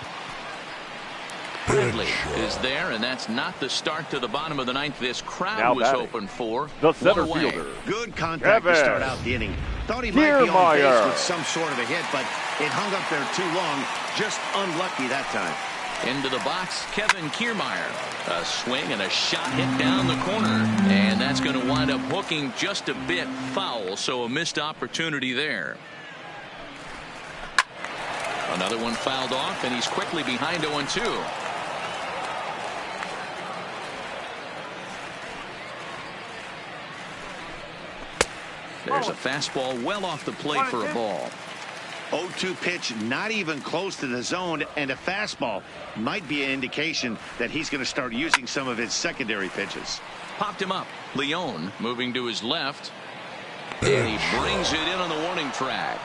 Bradley is there, and that's not the start to the bottom of the ninth this crowd now was batting, hoping for. The center fielder. Good contact to start out the inning. Thought he might be on base with some sort of a hit, but it hung up there too long. Just unlucky that time. Into the box, Kevin Kiermaier. A swing and a shot hit down the corner. And that's going to wind up hooking just a bit foul, so a missed opportunity there. Another one fouled off, and he's quickly behind 0-2. There's a fastball well off the plate for a ball. 0-2 pitch, not even close to the zone, and a fastball might be an indication that he's going to start using some of his secondary pitches. Popped him up. Leone moving to his left. And he brings it in on the warning track.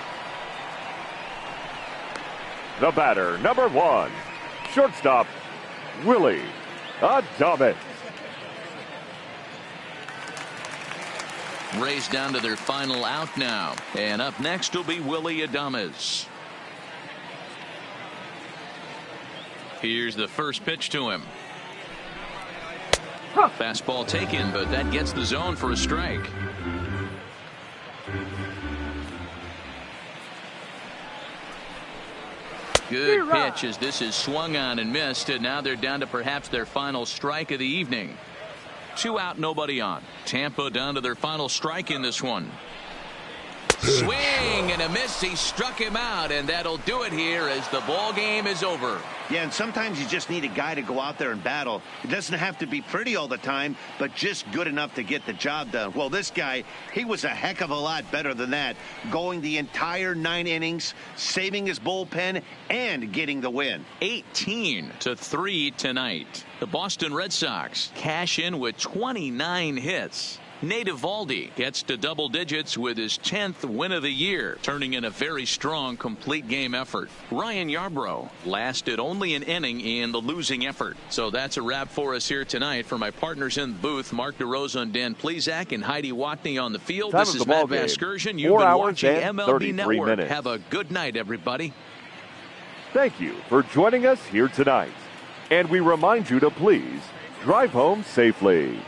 The batter, number 1, shortstop, Willy Adames. Rays down to their final out now. And up next will be Willy Adames. Here's the first pitch to him. Fastball taken, but that gets the zone for a strike. Good pitch as this is swung on and missed, and now they're down to perhaps their final strike of the evening. 2 out, nobody on. Tampa down to their final strike in this one. Swing and a miss. He struck him out, and that'll do it here as the ball game is over. Yeah, and sometimes you just need a guy to go out there and battle. It doesn't have to be pretty all the time, but just good enough to get the job done. Well, this guy, he was a heck of a lot better than that, going the entire 9 innings, saving his bullpen, and getting the win. 18-3 tonight. The Boston Red Sox cash in with 29 hits. Nate Eovaldi gets to double digits with his 10th win of the year, turning in a very strong complete game effort. Ryan Yarbrough lasted only an inning in the losing effort. So that's a wrap for us here tonight. For my partners in the booth, Mark DeRosa and Dan Plesac and Heidi Watney on the field. This is Matt Vasgersian. You've been watching MLB Network. Have a good night, everybody. Thank you for joining us here tonight. And we remind you to please drive home safely.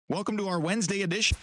Welcome to our Wednesday edition.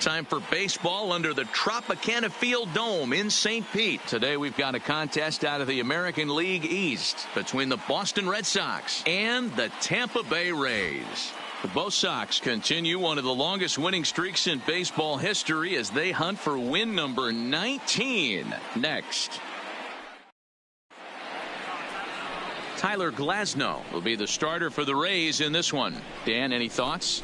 Time for baseball under the Tropicana Field Dome in St. Pete. Today we've got a contest out of the American League East between the Boston Red Sox and the Tampa Bay Rays. Both Sox continue one of the longest winning streaks in baseball history as they hunt for win number 19 next. Tyler Glasnow will be the starter for the Rays in this one. Dan, any thoughts?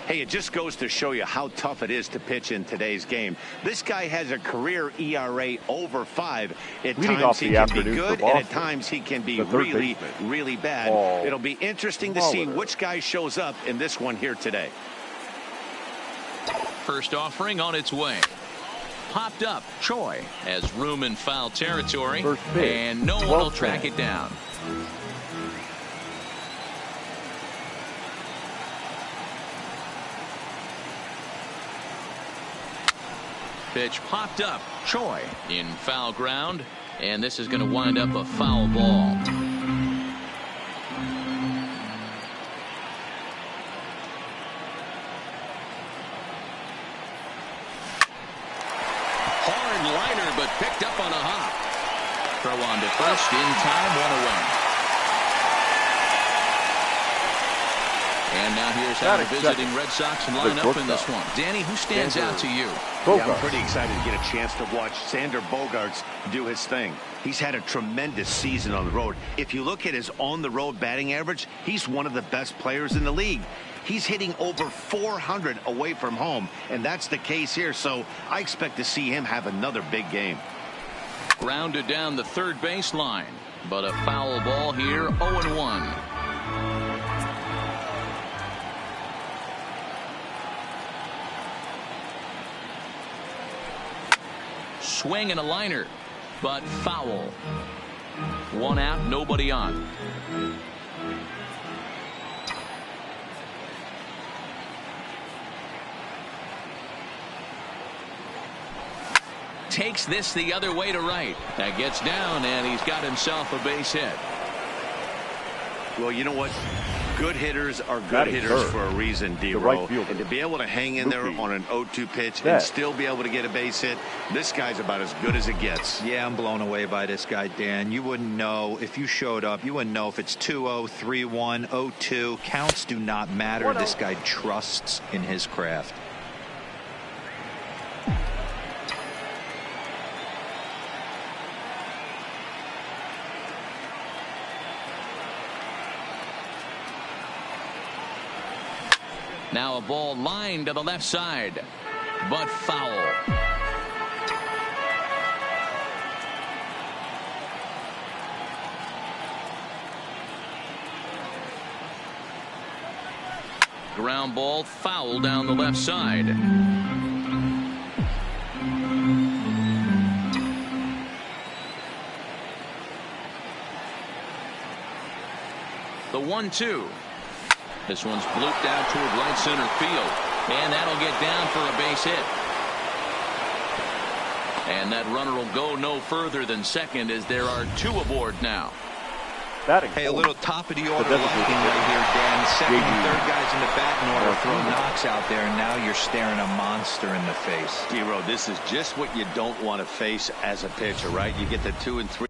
Hey, it just goes to show you how tough it is to pitch in today's game. This guy has a career ERA over 5. At times he can be good, and at times he can be really, really bad. It'll be interesting to see which guy shows up in this one here today. First offering on its way. Popped up. Choi has room in foul territory, and no one will track it down. Pitch popped up. Choi in foul ground, and this is going to wind up a foul ball. Hard liner, but picked up on a hop. Throw on to first in time, 1 away. And now here's how the visiting Red Sox line up in this one. Danny, who stands out to you? Yeah, I'm pretty excited to get a chance to watch Xander Bogaerts do his thing. He's had a tremendous season on the road. If you look at his on-the-road batting average, he's one of the best players in the league. He's hitting over 400 away from home, and that's the case here. So I expect to see him have another big game. Grounded down the third baseline, but a foul ball here, 0-1. Swing and a liner, but foul. 1 out, nobody on. Takes this the other way to right. That gets down, and he's got himself a base hit. Well, you know what? Good hitters are good hitters for a reason, D-Row. And to be able to hang in there on an 0-2 pitch and still be able to get a base hit, this guy's about as good as it gets. Yeah, I'm blown away by this guy, Dan. You wouldn't know if you showed up. You wouldn't know if it's 2-0, 3-1, 0-2. Counts do not matter. This guy trusts in his craft. Now a ball lined to the left side, but foul. Ground ball foul down the left side. The 1-2. This one's blooped out toward right center field, and that'll get down for a base hit. And that runner will go no further than second, as there are 2 aboard now. Hey, a little top of the order liking right here, Dan. Second and third guys in the batting order throw knocks out there, and now you're staring a monster in the face. D-Row, this is just what you don't want to face as a pitcher, right? You get the 2 and 3.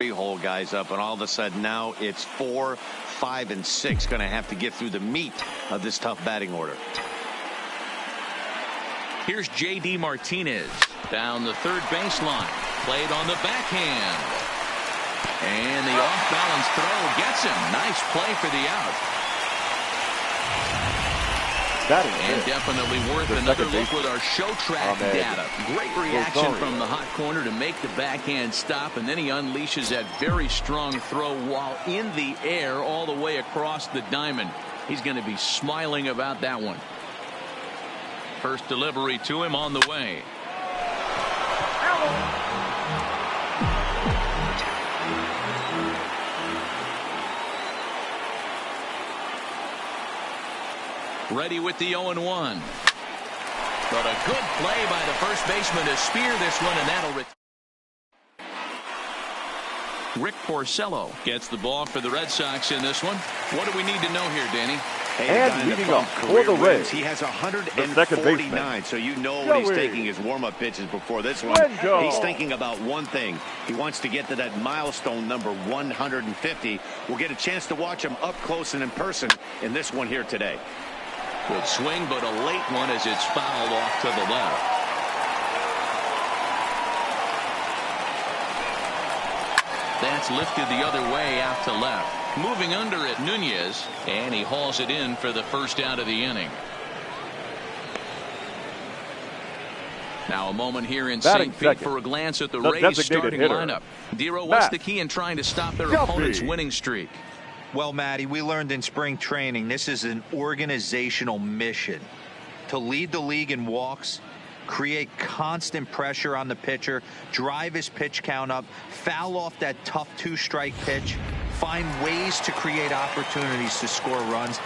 hole guys up, and all of a sudden now it's 4, 5, and 6 going to have to get through the meat of this tough batting order. Here's J.D. Martinez down the third baseline. Played on the backhand. And the off-balance throw gets him. Nice play for the out. And definitely worth another look with our show track data. Great reaction from the hot corner to make the backhand stop, and then he unleashes that very strong throw while in the air all the way across the diamond. He's going to be smiling about that one. First delivery to him on the way. Ready with the 0-1. But a good play by the first baseman to spear this one, and that'll Rick Porcello gets the ball for the Red Sox in this one. What do we need to know here, Danny? And leading up for the Reds, he has 149, so you know when he's taking his warm-up pitches before this one. He's thinking about one thing. He wants to get to that milestone number 150. We'll get a chance to watch him up close and in person in this one here today. Good swing, but a late one as it's fouled off to the left. That's lifted the other way out to left. Moving under it, Nunez, and he hauls it in for the first out of the inning. Now a moment here in St. Pete for a glance at the Rays starting lineup. Dero, what's the key in trying to stop their opponent's winning streak? Well, Matty, we learned in spring training this is an organizational mission to lead the league in walks, create constant pressure on the pitcher, drive his pitch count up, foul off that tough two-strike pitch, find ways to create opportunities to score runs.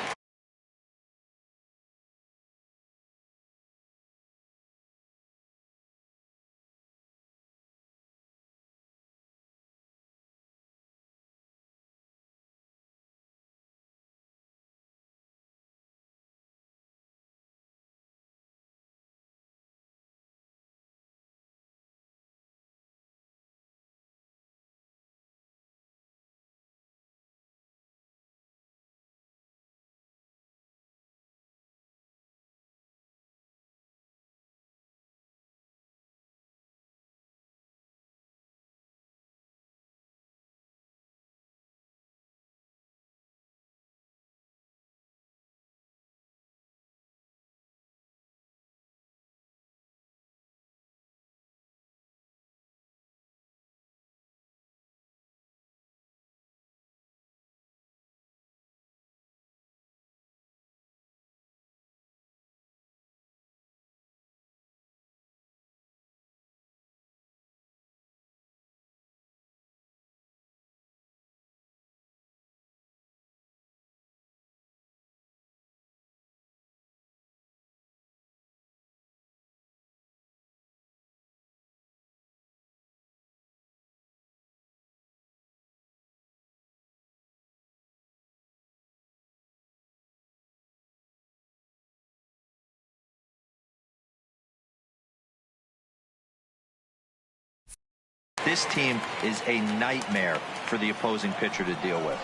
This team is a nightmare for the opposing pitcher to deal with.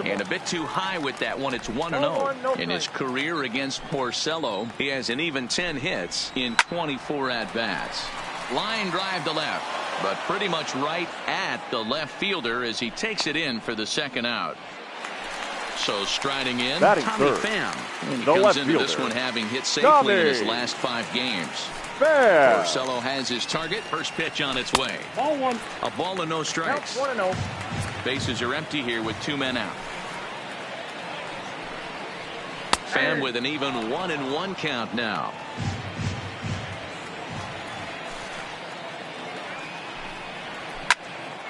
And a bit too high with that one. It's 1-0. In his career against Porcello, he has an even 10 hits in 24 at-bats. Line drive to left, but pretty much right at the left fielder as he takes it in for the second out. So striding in, Tommy Pham. And he comes into this one having hit safely in his last 5 games. Porcello has his target. First pitch on its way. Ball one. A ball and no strikes. 1-0. Bases are empty here with 2 men out. Pham with an even 1-1 count now.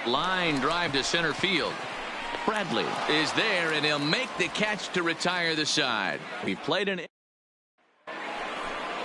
Line drive to center field. Bradley is there, and he'll make the catch to retire the side. He played an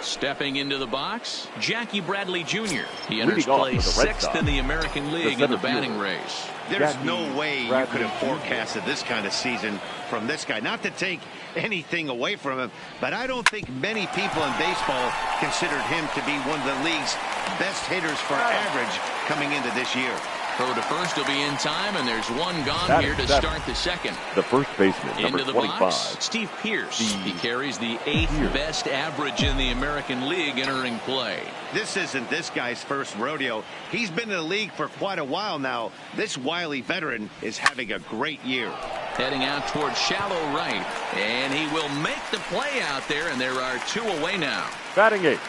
Stepping into the box, Jackie Bradley Jr. He enters Leading off play for the Red 6th Sox, in the American League in the batting race. There's Jackie no way you Bradley could have Jr. forecasted this kind of season from this guy. Not to take anything away from him, but I don't think many people in baseball considered him to be one of the league's best hitters for average coming into this year. Throw to first will be in time, and there's one gone here to start the second. The first baseman, number Into the 25. box, Steve Pearce. He carries the 8th best average in the American League entering play. This isn't this guy's first rodeo. He's been in the league for quite a while now. This wily veteran is having a great year. Heading out towards shallow right, and he will make the play out there, and there are 2 away now. Batting 8.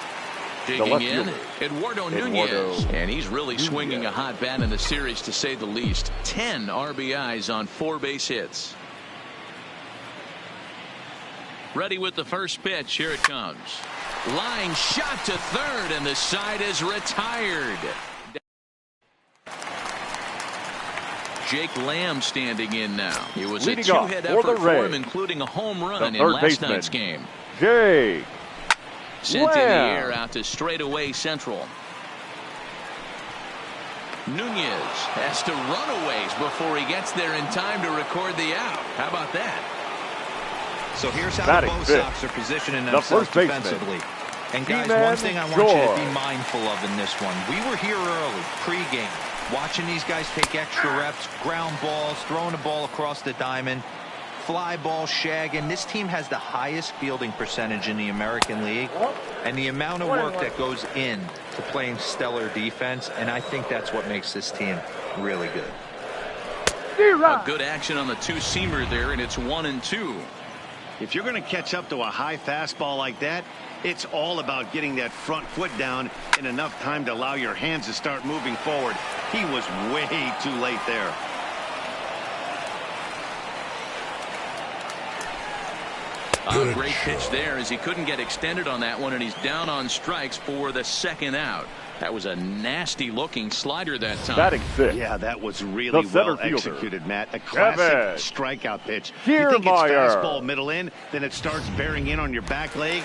Digging in, Eduardo Nunez. And he's really swinging a hot bat in the series, to say the least. 10 RBIs on 4 base hits. Ready with the first pitch. Here it comes. Line shot to third, and the side is retired. Jake Lamb standing in now. It was a 2-hit effort for him, including a home run in last night's game. Jake Sent in the air out to straightaway central. Nunez has to run a ways before he gets there in time to record the out. How about that? So here's how the Bo Sox are positioning themselves defensively. And guys, one thing I want you to be mindful of in this one. We were here early, pregame, watching these guys take extra reps, ground balls, throwing the ball across the diamond. Fly ball, shagging. This team has the highest fielding percentage in the American League, and the amount of work that goes in to playing stellar defense, and I think that's what makes this team really good. A good action on the 2-seamer there, and it's 1-2. If you're going to catch up to a high fastball like that, it's all about getting that front foot down in enough time to allow your hands to start moving forward. He was way too late there. A great pitch there, as he couldn't get extended on that one, and he's down on strikes for the 2nd out. That was a nasty looking slider that time. Batting 6. Yeah, that was really well executed, Matt. A classic strikeout pitch. Kiermaier. You think it's fastball middle in, then it starts bearing in on your back leg.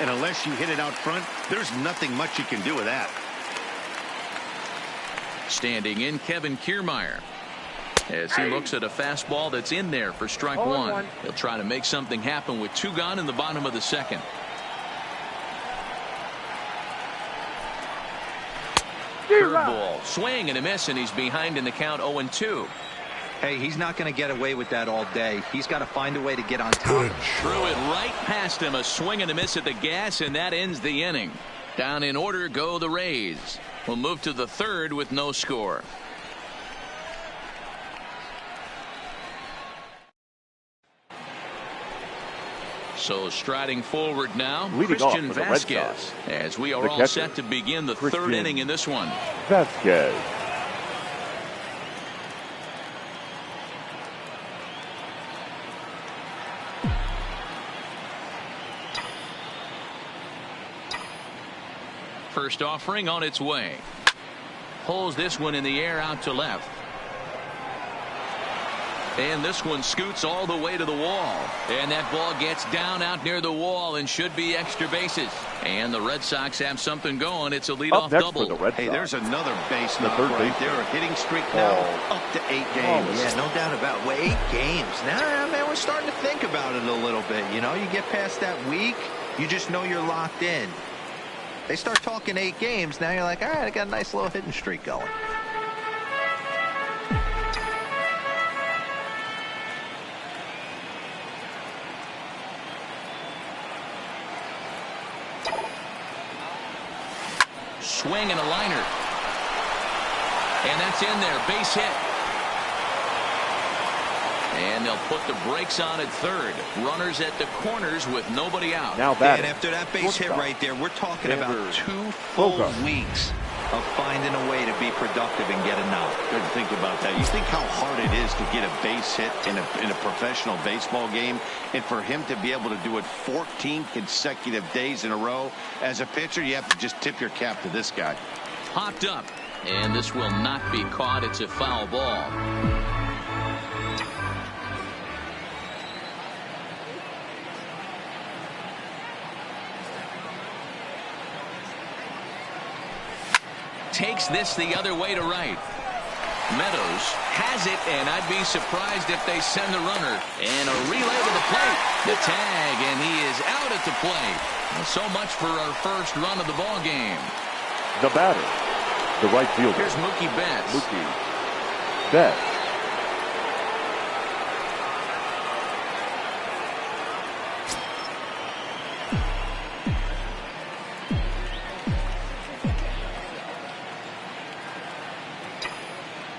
And unless you hit it out front, there's nothing much you can do with that. Standing in, Kevin Kiermaier, as he looks at a fastball that's in there for strike one. He'll try to make something happen with 2 gone in the bottom of the second. Curveball, swing and a miss, and he's behind in the count 0-2. Hey, he's not going to get away with that all day. He's got to find a way to get on top. Threw it right past him, a swing and a miss at the gas, and that ends the inning. Down in order go the Rays. We'll move to the third with no score. So striding forward now, leading Christian off for the Vasquez, as we are all set to begin the third inning in this one. Vasquez. First offering on its way. Pulls this one in the air out to left. And this one scoots all the way to the wall. And that ball gets down out near the wall and should be extra bases. And the Red Sox have something going. It's a leadoff double. Hey, there's another base knock right there. A hitting streak now up to 8 games. Yeah, no doubt about it. Well, 8 games. Now, man, we're starting to think about it a little bit. You know, you get past that week, you just know you're locked in. They start talking 8 games. Now you're like, all right, I got a nice little hitting streak going. Swing and a liner. And that's in there. Base hit. And they'll put the brakes on at third. Runners at the corners with nobody out. Now back. And after that base hit right there, we're talking about 2 full weeks of finding a way to be productive and get a knock. Good to think about that. You think how hard it is to get a base hit in a professional baseball game, and for him to be able to do it 14 consecutive days in a row. As a pitcher, you have to just tip your cap to this guy. Popped up, and this will not be caught. It's a foul ball. Takes this the other way to right. Meadows has it, and I'd be surprised if they send the runner. And a relay to the plate. The tag, and he is out at the plate. So much for our first run of the ball game. The batter, the right fielder. Here's Mookie Betts. Mookie Betts.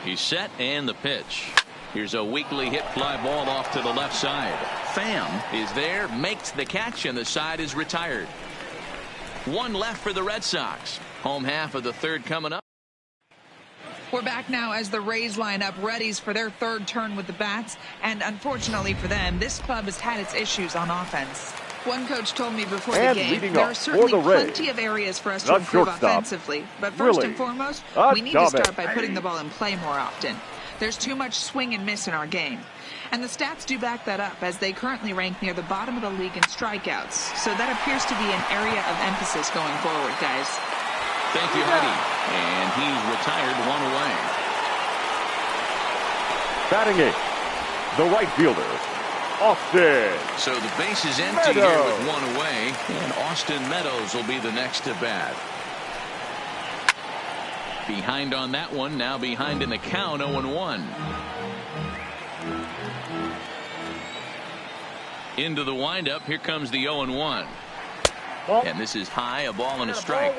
He's set, and the pitch. Here's a weakly hit fly ball off to the left side. Pham is there, makes the catch, and the side is retired. 1 left for the Red Sox. Home half of the third coming up. We're back now as the Rays line up readies for their third turn with the bats. And unfortunately for them, this club has had its issues on offense. One coach told me before the game, there are certainly plenty of areas for us to improve offensively. But first and foremost, we need to start by putting the ball in play more often. There's too much swing and miss in our game. And the stats do back that up, as they currently rank near the bottom of the league in strikeouts. So that appears to be an area of emphasis going forward, guys. Thank you, Heidi. And he's retired 1 away. Batting 8, the right fielder, Austin. So the base is empty here with 1 away, and Austin Meadows will be the next to bat. Behind on that one, now behind in the count, 0-1. Into the windup, here comes the 0-1. And this is high, a ball and a strike.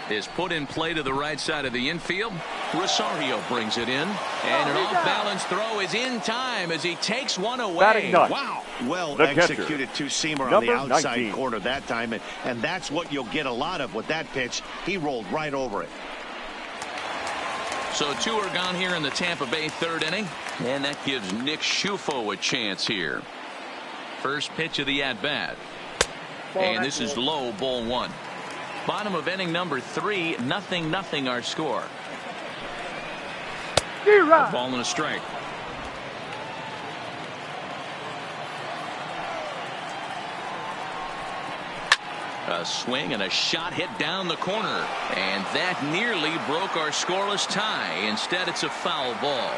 Is put in play to the right side of the infield. Rosario brings it in, and an off-balance throw is in time as he takes one away. Wow, well executed two-seamer on the outside corner that time, and that's what you'll get a lot of with that pitch. He rolled right over it. So 2 are gone here in the Tampa Bay third inning, and that gives Nick Schufo a chance here. First pitch of the at-bat, and this is low, ball 1. Bottom of inning number 3, 0-0 our score. A ball and a strike. A swing and a shot hit down the corner, and that nearly broke our scoreless tie. Instead, it's a foul ball.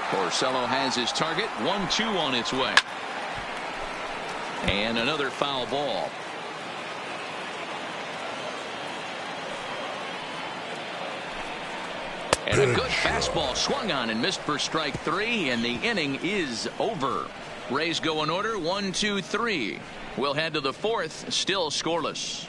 Porcello has his target. 1-2 on its way. And another foul ball. And a good fastball swung on and missed for strike 3, and the inning is over. Rays go in order, 1, 2, 3. We'll head to the 4th, still scoreless.